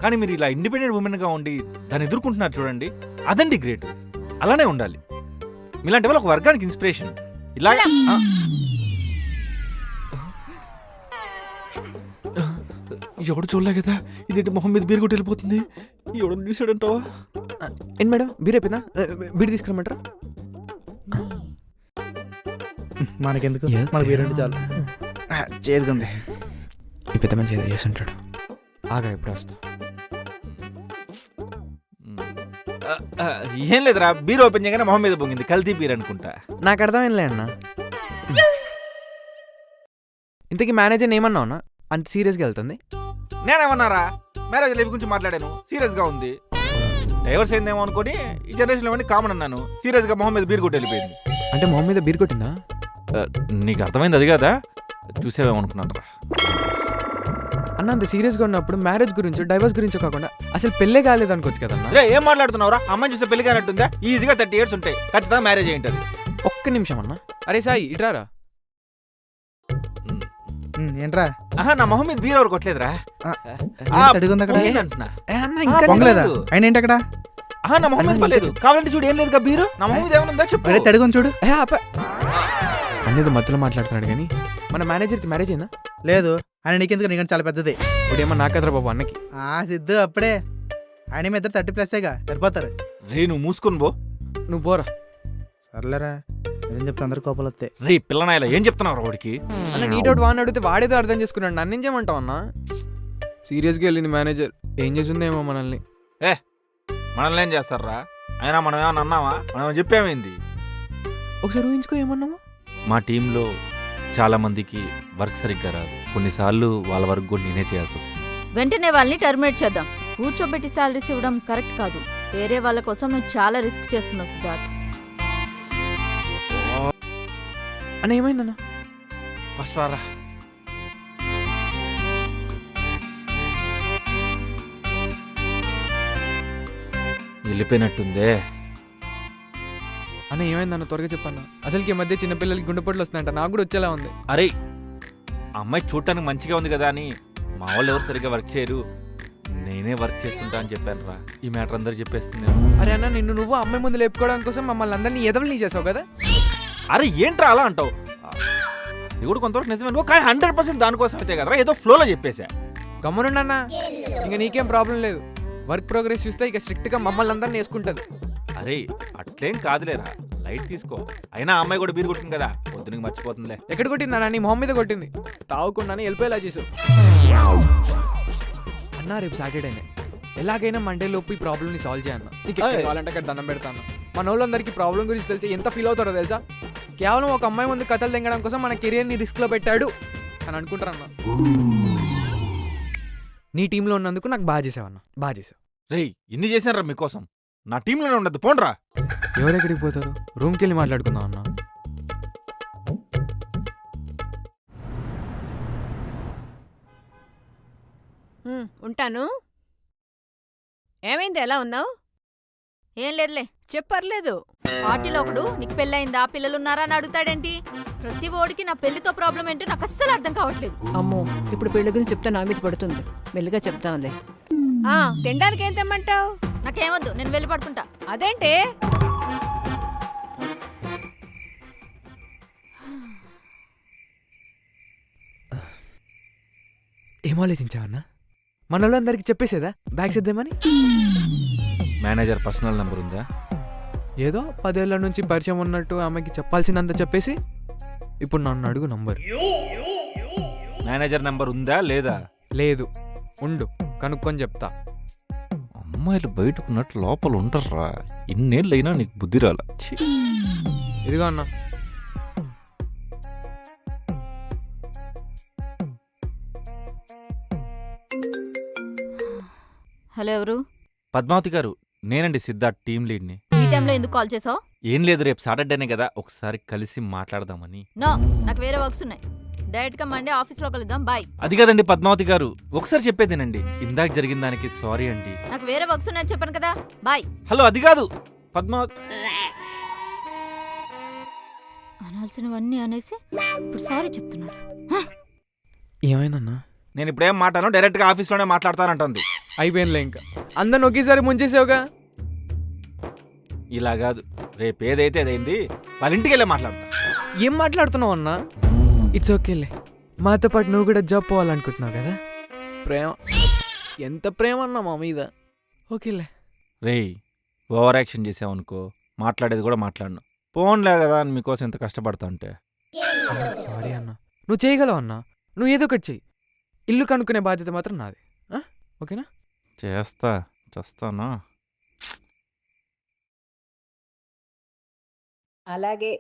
కానీ మీరు ఇలా ఇండిపెండెంట్ ఉమెన్గా ఉండి దాన్ని ఎదుర్కొంటున్నారు చూడండి, అదండి గ్రేట్. అలానే ఉండాలి. మీలాంటి వాళ్ళు ఒక వర్గానికి ఇన్స్పిరేషన్. ఇలా ఎవడు చూడలే కదా, ఇదేంటి మొహం మీద బీరు కొట్టి వెళ్ళిపోతుంది. ఎవడు చూసాడంటావా? ఏంటి మేడం, బీర్ అయిపోయిందా? బీర్ తీసుకురమ్మంటారా? మనకెందుకు, మనకు వేరండి చాలు. చేదుకుంది. ఈ పెద్ద మంచి ఏదో చేసి ఉంటాడు. ఆగా ఎప్పుడు వస్తా. ఏం లేదురా, బీర్ ఓపెన్ చేయగానే మొహం మీద పొంగింది. కల్తీ బీర్ అనుకుంటా. నాకు అర్థమైందిలే అన్న. ఇంతకీ మేనేజర్ ఏమన్నా ఉన్నా అంత సీరియస్గా వెళ్తుంది? నేనేమన్నారా, మ్యారేజ్ లైఫ్ గురించి మాట్లాడాను, సీరియస్గా ఉంది. డైవర్స్ అయిందేమో అనుకుని ఈ జనరేషన్లో ఇవన్నీ కామన్ అన్నాను. సీరియస్గా మొహం మీద బీర్ కొట్టి వెళ్ళిపోయింది. అంటే మొహం మీద బీర్ కొట్టిందా? నీకు అర్థమైంది అది కదా, చూసేవేమో అనుకున్నారా అన్న. అంత సీరియస్గా ఉన్నప్పుడు మ్యారేజ్ గురించి డైవర్స్ గురించి కాకుండా అసలు పెళ్ళే కాలేదు అనుకోవచ్చు కదన్నా. ఏం మాట్లాడుతున్నావురా? అమ్మాయి చూస్తే పెళ్లి కానట్టుందా? ఈజీగా 30 years ఉంటాయి, ఖచ్చితంగా మ్యారేజ్ అయ్యి ఉంటుంది. ఒక్క నిమిషం అన్న. అరే సాయి ఇట్రారా. ఏంట్రా? నా మొహం మీద బీర్ ఎవరు కొట్టలేదురా. అడుగుంది అక్కడ అంటున్నా. పొంగలేదా? ఆయన ఏంటి అక్కడ? నా మొహం మీద పర్లేదు, కావాలంటే చూడు. ఏం లేదు బీరు, నా మొహం మీద ఏమన్నా చెప్పు. అడుగుని చూడు. అనేది మధ్యలో మాట్లాడుతున్నాడు కానీ మన మేనేజర్కి మ్యారేజ్ అయిందా? లేదు. ఆయన నీకెందుకు, నీకంటే చాలా పెద్దది. ఇప్పుడేమో నాకదరా బాబు అన్నకి. సిద్ధు అప్పుడే ఆయన మీ ఇద్దరు 30+గా సరిపోతారు. రే నువ్వు మూసుకొని పో. నువ్వు పోరా. సర్లేరా, ఏం చెప్తా, అందరు కోపాలు వస్తాయి. రే పిల్లనాయలా ఏం చెప్తున్నావు వాడికి? అన్న నీ డౌట్ వాడిని అడిగితే వాడేదో అర్థం చేసుకున్నాడు. నన్ను ఏం చేయమంటావు అన్న? సీరియస్గా వెళ్ళింది మేనేజర్. ఏం చేసిందేమో మనల్ని. మనల్ని ఏం చేస్తారా? అయినా మనం ఏమన్నా అన్నావా? మనం చెప్పేమైంది? ఒకసారి ఊహించుకో ఏమన్నామో. మా టీంలో చాలా మందికి వర్క్ సరిగ్గా రాదు. కొన్నిసార్లు వాళ్ళ వర్క్ కూడా నేనే చేయాల్సి వస్తుంది. వెంటనే వాళ్ళని టర్మినేట్ చేద్దాం. కూర్చోబెట్టి శాలరీస్ ఇవ్వడం కరెక్ట్ కాదు. వేరే వాళ్ళ కోసం నువ్వు చాలా రిస్క్ చేస్తున్నావు సిద్ధార్థ్. అన్న ఏమైందన్న? ఫస్ట్ రారా. వెళ్ళిపోయినట్టుందే. అన్న ఏమైందన్న త్వరగా చెప్పన్న. అసలుకి ఈ మధ్య చిన్నపిల్లలకి గుండెపోట్లు వస్తున్నాయంట, నాకు కూడా వచ్చేలా ఉంది. అరే అమ్మాయి చూడటానికి మంచిగా ఉంది కదా అని మా వాళ్ళు ఎవరు సరిగ్గా వర్క్ చేయరు, నేనే వర్క్ చేస్తుంటా అని చెప్పాను రా. ఈ మ్యాటర్ అందరు చెప్పేస్తుంది. అరే అన్న, నిన్ను నువ్వు అమ్మాయి ముందు లేపుకోవడం కోసం మమ్మల్ని అందరినీ ఎదవల్ని చేసావు కదా. అరే ఏంట్రా అలా అంటావు? ఇది కూడా కొంతవరకు నిజమే నువ్వు, కానీ 100% దానికోసం అయితే కదరా ఏదో ఫ్లోలో చెప్పేశా. గమ్మునుండన్నా, ఇంకా నీకేం ప్రాబ్లం లేదు. వర్క్ ప్రోగ్రెస్ చూస్తే ఇక స్ట్రిక్ట్గా మమ్మల్ని అందరిని వేసుకుంటుంది. అరే అట్లేం కాదులేరా, లైట్ తీసుకో. అయినా ఆ అమ్మాయి కూడా బీరు కొట్టింది కదా, పొద్దునకి మర్చిపోతుందిలే. ఎక్కడ కొట్టిందన్నా? నీ మొహం మీద కొట్టింది. తాగుకుండానే వెళ్ళిపోయేలా చేసావు అన్నా. రేపు సాటర్డేనే, ఎలాగైనా మండే లోపు ఈ ప్రాబ్లమ్ని సాల్వ్ చేయన్నా. నీకు ఎక్కడ కావాలంటే అక్కడ దండం పెడతాను. మన వాళ్ళందరికీ ప్రాబ్లం గురించి తెలిసి ఎంత ఫీల్ అవుతారో తెలుసా? కేవలం ఒక అమ్మాయి ముందు కథలు తెంగడం కోసం మన కెరియర్ని రిస్క్లో పెట్టాడు అని అనుకుంటారన్నా. నీ టీంలో ఉన్నందుకు నాకు బాగా చేసావన్నా, బాగా చేసావు. రేయ్ ఇన్ని చేశానరా మీకోసం, నా టీంలోనే ఉండద్దు పోండ్రా. ఎవరెక్కడికి పోతారు? రూమ్కి వెళ్ళి మాట్లాడుకుందాం అన్నా. ఉంటాను. ఏమైంది, ఎలా ఉన్నావు? ఏం లేదులే. చెప్పర్లేదు. పార్టీలో ఒకడు నీకు పెళ్ళయిందా, పిల్లలున్నారా అని అడుగుతాడేంటి? ప్రతి ఓడికి నా పెళ్లితో ప్రాబ్లం ఏంటో నాకు అస్సలు అర్థం కావట్లేదు. అమ్మో, ఇప్పుడు పెళ్లి గురించి చెప్తే నా మీద పడుతుంది. మెల్లిగా చెప్తాంలే. తినడానికి ఏం తెమ్మంటావు? నాకేమొద్దు, నేను వెళ్ళి పడుకుంటా. అదేంటే? ఏం ఆలోచించావన్నా? మన వాళ్ళందరికీ చెప్పేసేదా బ్యాగ్ సిద్దామని? మేనేజర్ పర్సనల్ నెంబర్ ఉందా? ఏదో 10 ఏళ్ల నుంచి పరిచయం ఉన్నట్టు ఆమెకి చెప్పాల్సిందంతా చెప్పేసి ఇప్పుడు నన్ను అడుగు నంబర్. మేనేజర్ నెంబర్ ఉందా లేదా? లేదు. ఉండు, కనుక్కొని చెప్తా. అమ్మాయిలు బయటకున్నట్టు లోపల ఉంటారా? ఇన్నేళ్ళైనా నీకు బుద్ధి రాల. ఇదిగో అన్నా. హలో, ఎవరు? పద్మావతి గారు, నేనండి సిద్ధార్థ్, టీం లీడ్ని. ఈ టైంలో ఎందుకు కాల్ చేసావు? ఏం లేదు, రేపు సాటర్డేనే కదా, ఒకసారి కలిసి మాట్లాడదామని. నో, నాకు వేరే వర్క్స్ ఉన్నాయి. డైరెక్ట్గా మండే ఆఫీస్లో కలుద్దాం. బాయ్. అది కదండి పద్మావతి గారు, ఒకసారి చెప్పేదేనండి. ఇందాక జరిగిన దానికి సారీ అండి. నాకు వేరే వర్క్స్ ఉన్నాయని చెప్పాను కదా. బాయ్. హలో, అది కాదు పద్మావతి. అనాల్సినవన్నీ అనేసి ఇప్పుడు సారీ చెప్తున్నాడు. ఏమైందన్నా? నేను ఇప్పుడేం మాట్లాడను, డైరెక్ట్గా ఆఫీస్లోనే మాట్లాడతానంటుంది. అయిపోయిందిలే, ఇంకా అందరిని ఒకేసారి ముంచేసావుగా. ఇలా కాదు, రేపు ఏదైతే అదైంది, వాళ్ళ ఇంటికి వెళ్ళే మాట్లాడతా. ఏం మాట్లాడుతున్నావు అన్నా? ఇట్స్ ఓకేలే. మాతో పాటు నువ్వు కూడా జాబ్ పోవాలనుకుంటున్నావు కదా. ప్రేమ, ఎంత ప్రేమ అన్నా మా మీద. ఓకేలే. రేయ్ ఓవర్ యాక్షన్ చేసావనుకో, మాట్లాడేది కూడా మాట్లాడను. పోన్లే కదా అని మీకోసం ఎంత కష్టపడతా అంటే. సారీ అన్నా, నువ్వు చేయగలవు అన్నా. నువ్వు ఏదో ఒకటి చెయ్యి. ఇల్లు కనుక్కునే బాధ్యత మాత్రం నాది. ఓకేనా? చేస్తానా? అలాగే.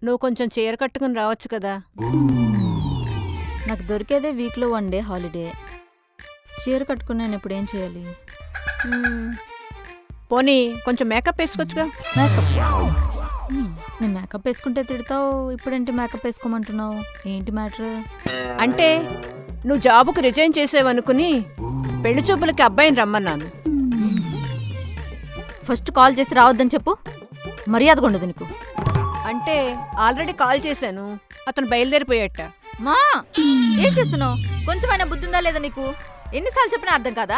నువ్వు కొంచెం చీర కట్టుకుని రావచ్చు కదా. నాకు దొరికేదే వీక్లో 1 డే హాలిడే. చీర కట్టుకుని నేను ఇప్పుడు ఏం చేయాలి? పోనీ కొంచెం మేకప్ వేసుకోవచ్చుగా. మేకప్? నేను మేకప్ వేసుకుంటే తిడతావు, ఇప్పుడేంటి మేకప్ వేసుకోమంటున్నావు? ఏంటి మ్యాటర్? అంటే నువ్వు జాబుకు రిజైన్ చేసేవనుకుని పెళ్లి చూపులకి అబ్బాయిని రమ్మన్నాను. ఫస్ట్ కాల్ చేసి రావద్దని చెప్పు, మర్యాదగా ఉండదు నీకు. అంటే ఆల్రెడీ కాల్ చేశాను, అతను బయలుదేరిపోయాట. మా ఏం చేస్తున్నావు? కొంచెమైనా బుద్ధి ఉందా లేదా నీకు? ఎన్నిసార్లు చెప్పినా అర్థం కాదా?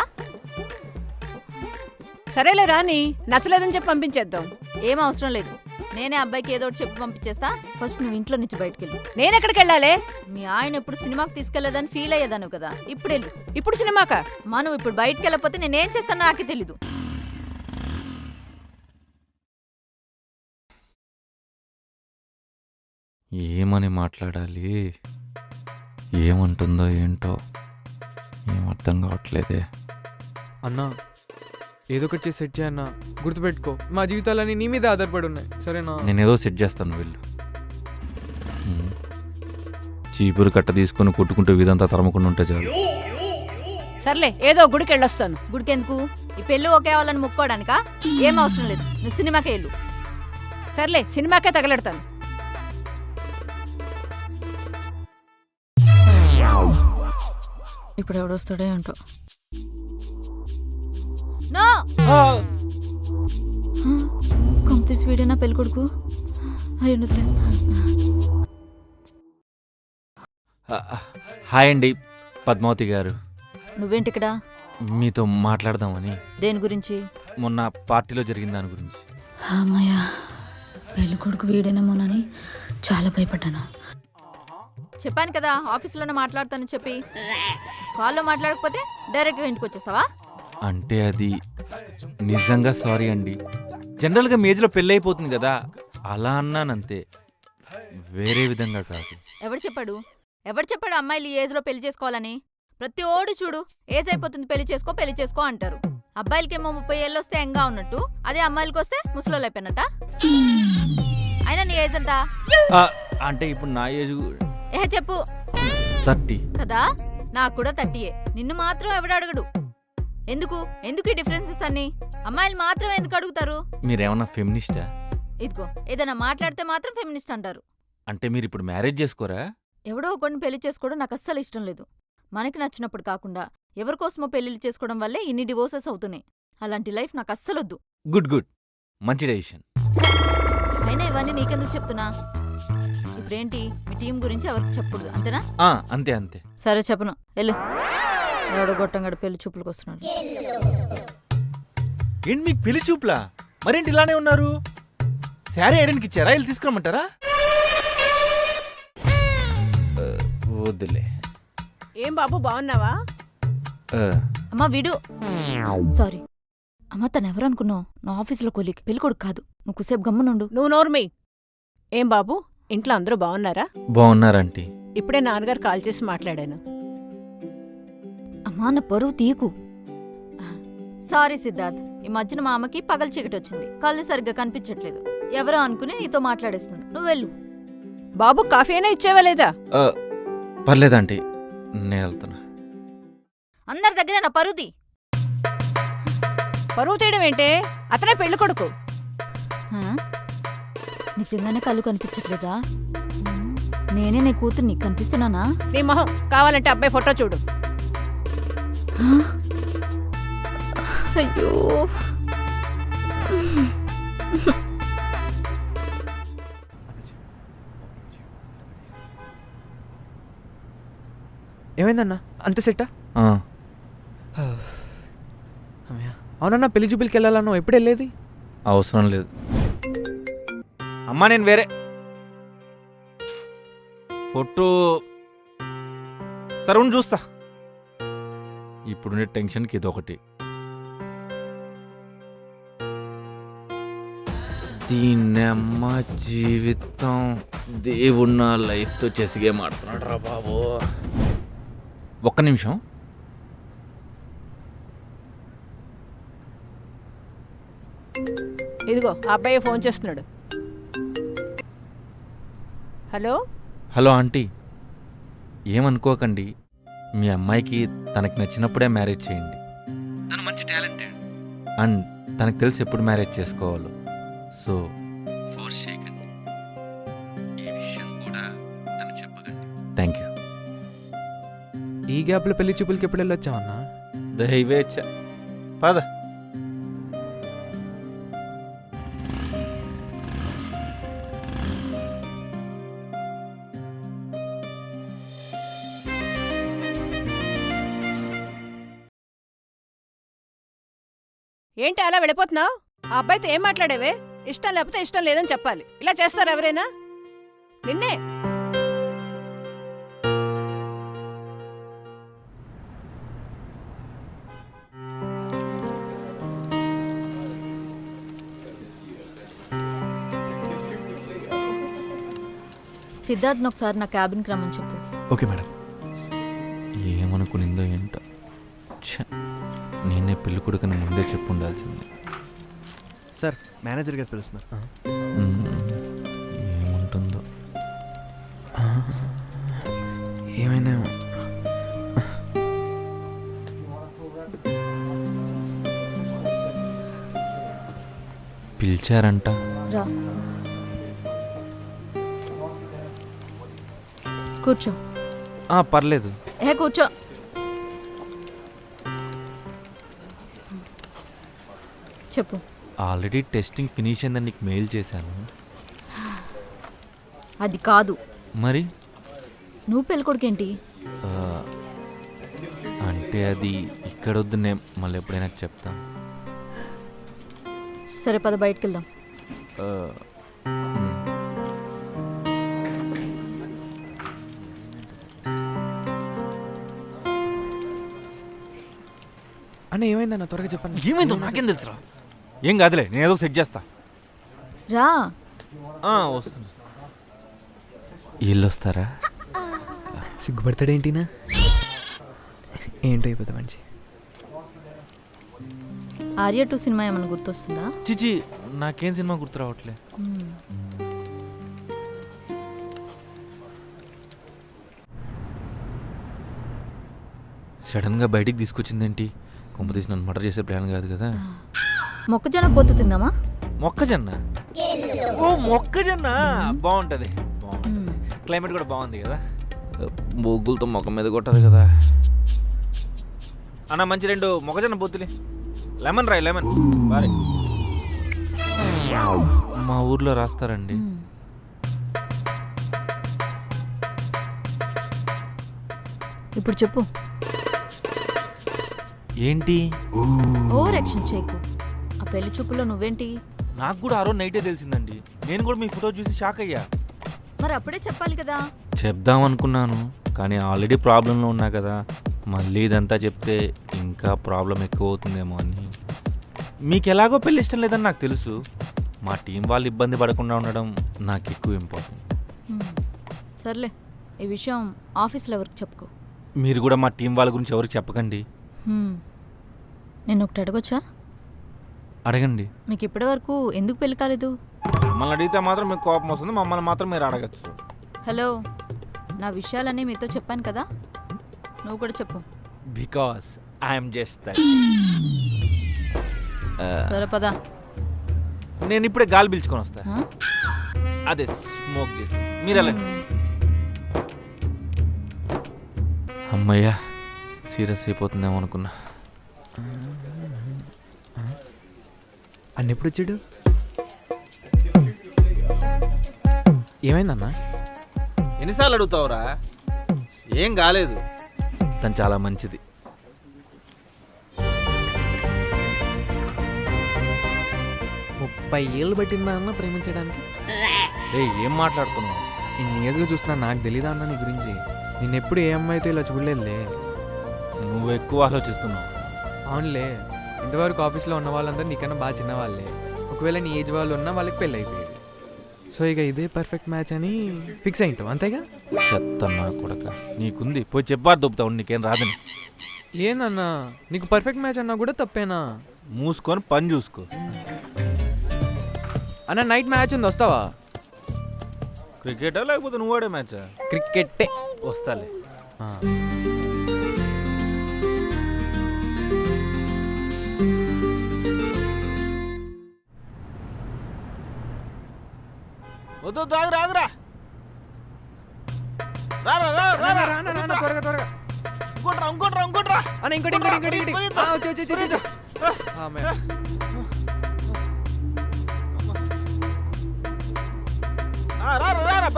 సరేలే రాని, నచ్చలేదని చెప్పి పంపించేద్దాం. ఏం అవసరం లేదు, నేనే అబ్బాయికి ఏదో ఒకటి చెప్పి పంపించేస్తా. ఫస్ట్ నువ్వు ఇంట్లో నుంచి బయటకు వెళ్ళు. నేనెక్కడికి వెళ్ళాలి? మీ ఆయన ఎప్పుడు సినిమాకి తీసుకెళ్లేదని ఫీల్ అయ్యేదాను కదా, ఇప్పుడు వెళ్ళు. ఇప్పుడు సినిమాకా? మా నువ్వు ఇప్పుడు బయటకు వెళ్ళకపోతే నేనేం చేస్తానో నాకే తెలీదు. ఏమని మాట్లాడాలి, ఏమంటుందో ఏంటో ఏం అర్థం కావట్లేదే. అన్నా ఏదో ఒకటి చేసి సెట్ చేయన్నా. గుర్తుపెట్టుకో, మా జీవితాలన్నీ నీ మీద ఆధారపడి ఉన్నాయి. సరేనా? నేనేదో సెట్ చేస్తాను, వెళ్ళు. చీపురు కట్ట తీసుకుని కొట్టుకుంటూ వీధంతా తరమకుండా ఉంటే చాలు. సర్లే, ఏదో గుడికి వెళ్ళొస్తాను. గుడికెందుకు? ఈ పెళ్ళి ఒకే వాళ్ళని ముక్కోడానికా? ఏం అవసరం లేదు, నువ్వు సినిమాకే వెళ్ళు. సర్లే, సినిమాకే తగలెడతాను. ఇప్పుడు ఎవడొస్తాడే అంటో. కంప్లీట్ వీడేనా పెళ్ళి కొడుకు? అయ్యుండదులే. హాయ్ అండి పద్మావతి గారు. నువ్వేంటి ఇక్కడ? మీతో మాట్లాడదామని. దేని గురించి? మొన్న పార్టీలో జరిగిన దాని గురించి. అమ్మయ్య, పెళ్లి కొడుకు వీడేనేమోనని చాలా భయపడ్డాను. చెప్పాను కదా ఆఫీస్లోనే మాట్లాడతానని చెప్పి. కాల్లో మాట్లాడకపోతే డైరెక్ట్గా ఇంటికి వచ్చేస్తావా? అంటే అది నిజంగా సారీ అండి. జనరల్గా మీ ఏజ్లో పెళ్ళి అయిపోతుంది కదా, అలా అన్నానంతే, వేరే విధంగా కాదు. ఎవడు చెప్పాడు అమ్మాయిలు ఈ ఏజ్లో పెళ్లి చేసుకోవాలని? ప్రతి ఓడు చూడు, ఏజ్ అయిపోతుంది పెళ్లి చేసుకో అంటారు. అబ్బాయిలకేమో 30 ఏళ్ళు వస్తే ఎంగా ఉన్నట్టు, అదే అమ్మాయిలకి వస్తే ముసలోళ్ళు అయిపోయినట్ట. అయినా నీ ఏజ్ ఎంత? అంటే ఇప్పుడు నా ఏజ్ చెప్పు. 30 కదా, నాకు కూడా 30. నిన్ను మాత్రం ఎవడు అడగడు. ఎందుకు ఈ డిఫరెన్సెస్ అన్ని? అమ్మాయిలు మాత్రం ఎందుకు అడుగుతారు? మీరేమన్నా ఫెమినిస్టా? ఇదిగో ఏదైనా మాట్లాడితే మాత్రం ఫెమినిస్ట్ అంటారు. అంటే మీరు ఇప్పుడు మ్యారేజ్ చేసుకోరా? ఎవడో ఒకరిని పెళ్లి చేసుకోవడం నాకు అస్సలు ఇష్టం లేదు. మనకి నచ్చినప్పుడు కాకుండా ఎవరికోసమో పెళ్లిళ్ళు చేసుకోవడం వల్లే ఇన్ని డివోర్సెస్ అవుతున్నాయి. అలాంటి లైఫ్ నాకు అస్సలొద్దు. గుడ్ మంచి డెసిషన్. అయినా ఇవన్నీ నీకెందుకు చెప్తున్నా? ఇప్పుడేంటి మీ టీం గురించి ఎవరికి చెప్పకూడదు అంతేనా? అంతే. సరే చెప్పను, వెళ్ళు. ఎవడో గొట్టంగడ పెళ్లి చూపులకు వస్తున్నాడు. ఏంటి మీకు పెళ్లి చూపులా? మరేంటి ఇలానే ఉన్నారు? శారీ ఐరన్కి ఇచ్చారా? వెళ్ళి తీసుకురమ్మంటారా? వద్దులే. ఏం బాబు బాగున్నావా? అమ్మా వీడు సారీ అమ్మా, తనెవరు అనుకున్నావు? నా ఆఫీసులో కొలీగ్, పెళ్ళికొడుకు కాదు. నువ్వు కుసేపు గమ్మునుండు. నువ్వు నోర్మి. ఏం బాబు, ఇంట్లో అందరూ బాగున్నారా? బాగున్నారంటీ. ఇప్పుడే నాన్నగారు కాల్ చేసి మాట్లాడాను. అమ్మా నా పరువు తీయకు. సారీ సిద్ధార్థ్, ఈ మధ్యన మా అమ్మకి పగలు చీకటి వచ్చింది, కళ్ళు సరిగ్గా కనిపించట్లేదు. ఎవరో అనుకుని నీతో మాట్లాడేస్తుంది. నువ్వు వెళ్ళు. బాబు కాఫీ అయినా ఇచ్చేవా లేదా? పర్లేదంటీ, నేను వెళ్తున్నా. అందరి దగ్గర నా పరువుది. పరువు తీయడం ఏంటే? అతనే పెళ్లి కొడుకు. నిజంగానే కళ్ళు కనిపించట్లేదా? నేనే నీ కూతురు, నీకు కనిపిస్తున్నానా? నీ మొహం కావాలంటే అబ్బాయి ఫోటో చూడు. అయ్యో, ఏమైందన్నా, అంత సెట్టా? అవునన్నా, పెళ్లి చూపులకి వెళ్ళాలన్నా ఎప్పుడు వెళ్ళేది? అవసరం లేదు అమ్మా, నేను వేరే ఫోటో సరౌండ్ చూస్తా. ఇప్పుడుండే టెన్షన్కి ఇదొకటి. దీన్నమ్మ జీవితం, దేవున్న లైఫ్తో చెసిగే మాడుతున్నాడు రా బాబు. ఒక్క నిమిషం. ఇదిగో ఆ అబ్బాయి ఫోన్ చేస్తున్నాడు. హలో హలో ఆంటీ, ఏమనుకోకండి. మీ అమ్మాయికి తనకి నచ్చినప్పుడే మ్యారేజ్ చేయండి. తను మంచి టాలెంటెడ్ అండ్ తనకు తెలిసి ఎప్పుడు మ్యారేజ్ చేసుకోవాలో. సో ఫోర్స్ చేయకండి. ఈ విషయం కూడా తనకు చెప్పకండి. Thank you. ఈ గ్యాప్లో పెళ్లి చూపులకి ఎప్పుడు వెళ్ళొచ్చావన్నా? దైవేచ్ఛ. పద. ఏంటి అలా వెళ్ళిపోతున్నావు? ఆ అబ్బాయితో ఏం మాట్లాడేవే? ఇష్టం లేకపోతే ఇష్టం లేదని చెప్పాలి. ఇలా చేస్తారు ఎవరైనా? నిన్నే. సిద్ధార్థ్ ఒకసారి నా క్యాబిన్కి రమ్మని చెప్పు. Okay madam. ఏమనుకునిందో ఏంటో, నేనే పెళ్లి కొడుకుని ముందే చెప్పు ఉండాల్సింది. సార్, మేనేజర్ గారు పిలుస్తున్నారు. ఏముంటుందో, ఏమైనా పిలిచారంట. రా కూర్చో. పర్లేదు. కూర్చో. చెప్పు. ఆల్రెడీ టెస్టింగ్ ఫినిష్ అయిందని నీకు మెయిల్ చేశాను. అది కాదు. మరి నువ్వు పెళ్ళికొడుకేంటి? అంటే అది ఇక్కడ వద్దు, నేను మళ్ళీ ఎప్పుడైనా చెప్తాను. సరే పద బయటికి వెళ్దాం. అన్న ఏమైందన్న త్వరగా చెప్పండి. ఏమైందో నాకేం తెలుసురా. ఏం కాదులే, నేను ఏదో సెట్ చేస్తా. రా. వస్తుంది. వీళ్ళు వస్తారా? సిగ్గుపడతాడేంటినా? ఏంటో అయిపోతా మంచి. ఆర్య 2 సినిమా ఏమైనా గుర్తొస్తుందా? చిచి, నాకేం సినిమా గుర్తు రావట్లే. సడన్గా బయటికి తీసుకొచ్చిందేంటి? కొంప తీసి నన్ను మర్డర్ చేసే ప్లాన్ కాదు కదా. మొక్కజొన్న పొత్తు తిందామా? మొక్కజొన్న? ఓ మొక్కజొన్న బాగుంటుంది. క్లైమేట్ కూడా బాగుంది కదా. బొగ్గులతో మొక్క మీద కొట్టదు కదా. అన్న మంచి 2 మొక్కజొన్న పొత్తులే. లెమన్ రాయి, లెమన్ బాయ్. మా ఊర్లో రాస్తారండి. ఇప్పుడు చెప్పు. ఏంటి? ఓవర్ యాక్షన్ చేయకు. ఆ పెళ్లి చూపులో నువ్వేంటి? నాకు కూడా ఆ రోజు నైటే తెలిసిందండి. నేను కూడా మీ ఫోటో చూసి షాక్ అయ్యా. మరి అప్పుడే చెప్పాలి కదా. చెప్దాం అనుకున్నాను, కానీ ఆల్రెడీ ప్రాబ్లంలో ఉన్నా కదా. మళ్ళీ ఇదంతా చెప్తే ఇంకా ప్రాబ్లం ఎక్కువ అవుతుందేమో అని. మీకు ఎలాగో పెళ్ళి ఇష్టం లేదని నాకు తెలుసు. మా టీం వాళ్ళు ఇబ్బంది పడకుండా ఉండడం నాకు ఎక్కువ ఇంపార్టెంట్. సర్లే, ఈ విషయం ఆఫీస్లో ఎవరికి చెప్పుకో. మీరు కూడా మా టీం వాళ్ళ గురించి ఎవరికి చెప్పకండి. నేను ఒకటి అడగొచ్చా? అడగండి. మీకు ఇప్పటి వరకు ఎందుకు పెళ్లి కాలేదు? మమ్మల్ని అడిగితే మాత్రం మీకు కోపం వస్తుంది, మమ్మల్ని మాత్రం మీరు అడగచ్చు. హలో, నా విషయాలన్నీ మీతో చెప్పాను కదా, నువ్వు కూడా చెప్పు. Because I'm just that. సరే పద. నేను ఇప్పుడే గాలి పీల్చుకొని వస్తా. అదే స్మోక్ చేసి మీరు వెళ్ళండి. అమ్మయ్యా, సీరియస్ అయిపోతుందేమో అనుకున్నా. అన్న ఎప్పుడు వచ్చాడు? ఏమైందన్నా? ఎన్నిసార్లు అడుగుతావురా? ఏం కాలేదు. తను చాలా మంచిది. ముప్పై ఏళ్ళు పట్టిందా అన్న ప్రేమించడానికి? ఏం మాట్లాడుతున్నావు? ఇన్ని ఇయర్స్గా చూస్తున్నా, నాకు తెలీదా అన్న నీ గురించి? నేను ఎప్పుడు ఏ అమ్మాయితో ఇలా చూడలేదులే. నువ్వు ఎక్కువ ఆలోచిస్తున్నావు. అవునులే, ఇంతవరకు ఆఫీస్లో ఉన్న వాళ్ళందరూ నీకన్నా బాగా చిన్నవాళ్ళే. ఒకవేళ నీ ఏజ్ వాళ్ళు ఉన్నా వాళ్ళకి పెళ్ళి అయిపోయేది. సో ఇక ఇదే పర్ఫెక్ట్ మ్యాచ్ అని ఫిక్స్ అయింటావు అంతేగా? చెత్తన్నా కొడక, నీకుంది పోయి చెప్పారు దొబ్బుతావు, నీకేం రాదని. ఏందన్నా, నీకు పర్ఫెక్ట్ మ్యాచ్ అన్నా కూడా తప్పేనా? మూసుకొని పని చూసుకో. అన్న నైట్ మ్యాచ్ ఉంది, వస్తావా? క్రికెటా లేకపోతే నువ్వు ఆడే మ్యాచా? క్రికెట్టే. వస్తాలే. వద్దు, ఆగురా ఆగురా. త్వరగా త్వరగా. ఇంకోట్రా. అన్న ఇంకోటి.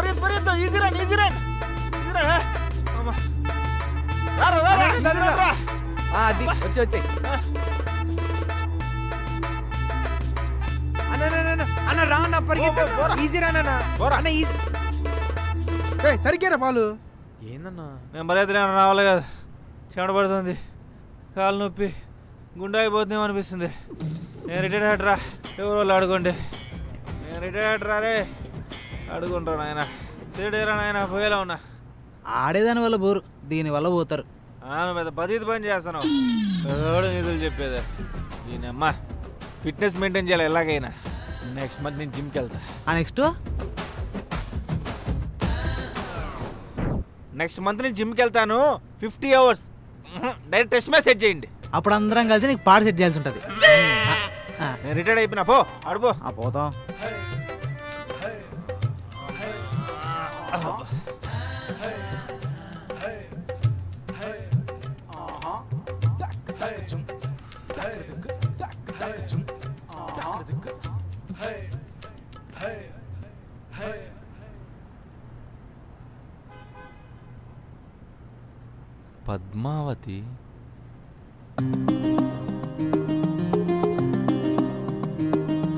పరిగెత్తు. ఈజీరా. అది వచ్చి అన్న రా అన్న, పరిగెత్తు. ఈజీ రానా అన్న, ఈజీ. సరిగ్గా పాలు. ఏందన్నా? నేను పరిగెత్తలే, రావాలి కదా. చెమట పడుతుంది, కాలు నొప్పి, గుండె అయిపోతుందేమో అనిపిస్తుంది. నేను రిటైర్డ్ అయ్యాడ్రా. ఎవరు వాళ్ళు ఆడుకోండి. నేను రిటైర్డ్ రా రే. అడుగుంటారు నాయన. తిరిడేరా నాయన, పోయేలా ఉన్నా. ఆడేదాని వల్ల బోరు, దీనివల్ల పోతారు. నువ్వు పెద్ద పద్ధతి పని చేస్తాను. ఎవడు నిధులు చెప్పేది. దీని అమ్మ ఫిట్నెస్ మెయింటైన్ చేయాలి ఎలాగైనా. నెక్స్ట్ మంత్ నేను జిమ్కి వెళ్తా. నెక్స్ట్ మంత్ నేను జిమ్కి వెళ్తాను. 50 hours direct test match set చేయండి. అప్పుడు అందరం కలిసి నీకు పాట సెట్ చేయాల్సి ఉంటుంది. నేను రిటైర్డ్ అయిపోయినా పో ఆడుపో. పోతాం. పద్మావతి.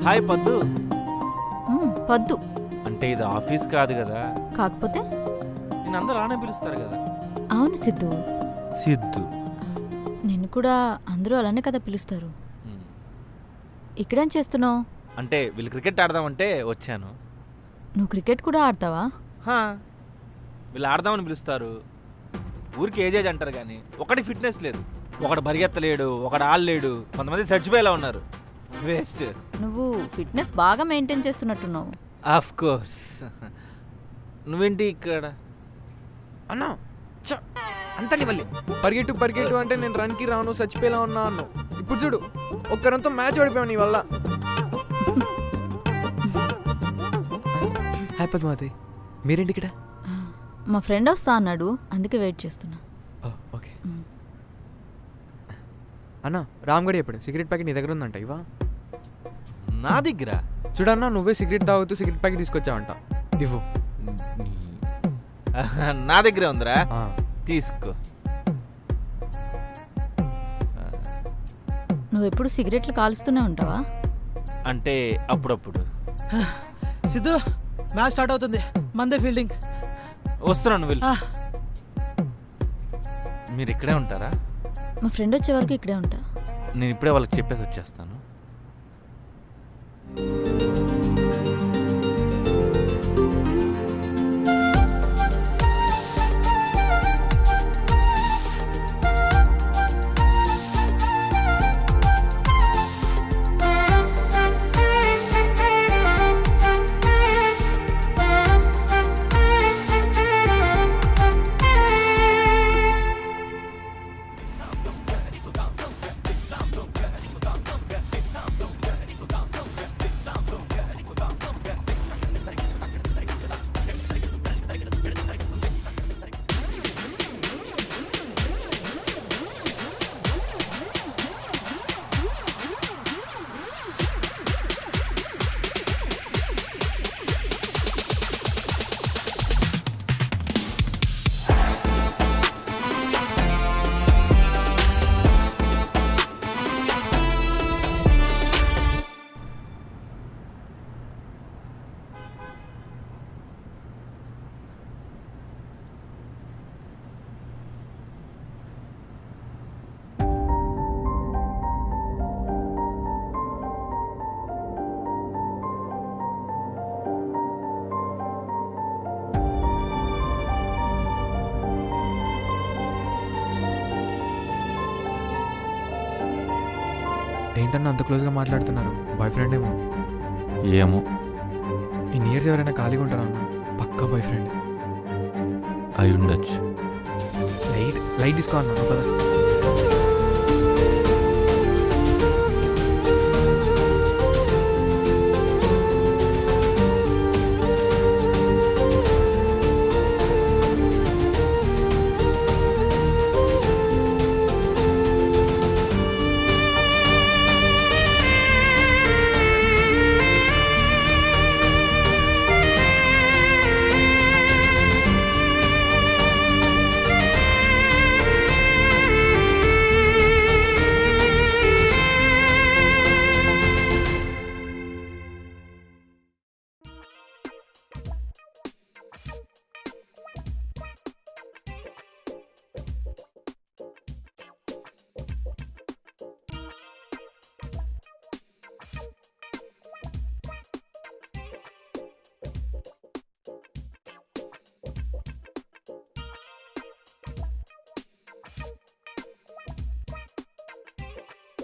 హాయ్ పద్దు. పద్దు అంటే ఇది ఆఫీస్ కాదు కదా, కాకపోతే నేను అందరూ అలానే పిలుస్తారు కదా. అవును సిద్ధు, సిద్ధు. నిన్ను కూడా అందరూ అలానే కదా పిలుస్తారు. ఇక్కడేం చేస్తున్నావు? అంటే వీళ్ళు క్రికెట్ ఆడదామంటే వచ్చాను. నువ్వు క్రికెట్ కూడా ఆడతావా? వీళ్ళు ఆడదామని పిలుస్తారు, ఊరికి ఏజేజ్ అంటారు కానీ ఒకటి ఫిట్నెస్ లేదు. ఒకడు పరిగెత్తలేడు, ఒకడు ఆడలేడు, కొంతమంది చచ్చిపోయేలా ఉన్నారు. వేస్ట్. నువ్వు ఫిట్నెస్ బాగా మెయింటైన్ చేస్తున్నట్టున్నావు. Of course. నువ్వేంటి ఇక్కడ? అన్నా అంత నీ వల్లే పరిగెట్టు అంటే నేను రన్కి రాను, చచ్చిపోయేలా ఉన్నా అన్నావు. ఇప్పుడు చూడు, ఒక్కరంతో మ్యాచ్ ఓడిపోయావు నీ వల్ల. హాయ్ పద్మావతి, మీరేంటి ఇక్కడ? మా ఫ్రెండ్ వస్తా అన్నాడు, అందుకే వెయిట్ చేస్తున్నా. ఓకే అన్నా, రామ్గడి ఎప్పుడు సిగరెట్ ప్యాకెట్ నీ దగ్గర ఉందంట, ఇవా? నా దగ్గర? చూడన్నా, నువ్వే సిగరెట్ తాగుతూ సిగరెట్ ప్యాకెట్ తీసుకొచ్చావంట, ఇవ్వు. నా దగ్గరే ఉందిరా, తీసుకో. నువ్వు ఎప్పుడు సిగరెట్లు కాలుస్తూనే ఉంటావా? అంటే అప్పుడప్పుడు. సిద్ధు, మ్యాచ్ స్టార్ట్ అవుతుంది, మందే ఫీల్డింగ్. వస్తున్నాను, వెళ్ళు. మీరు ఇక్కడే ఉంటారా? మా ఫ్రెండ్ వచ్చే వరకు ఇక్కడే ఉంటా. నేను ఇప్పుడే వాళ్ళకి చెప్పేసి వచ్చేస్తాను. ఏంటన్నా అంత క్లోజ్గా మాట్లాడుతున్నారు? బాయ్ ఫ్రెండ్ ఏమో? ఏమో. ఇన్ని ఇయర్స్ ఎవరైనా ఖాళీగా ఉంటారా అన్న? పక్కా బాయ్ ఫ్రెండ్ అయి ఉండొచ్చు. లైట్ తీసుకో అన్నా కదా.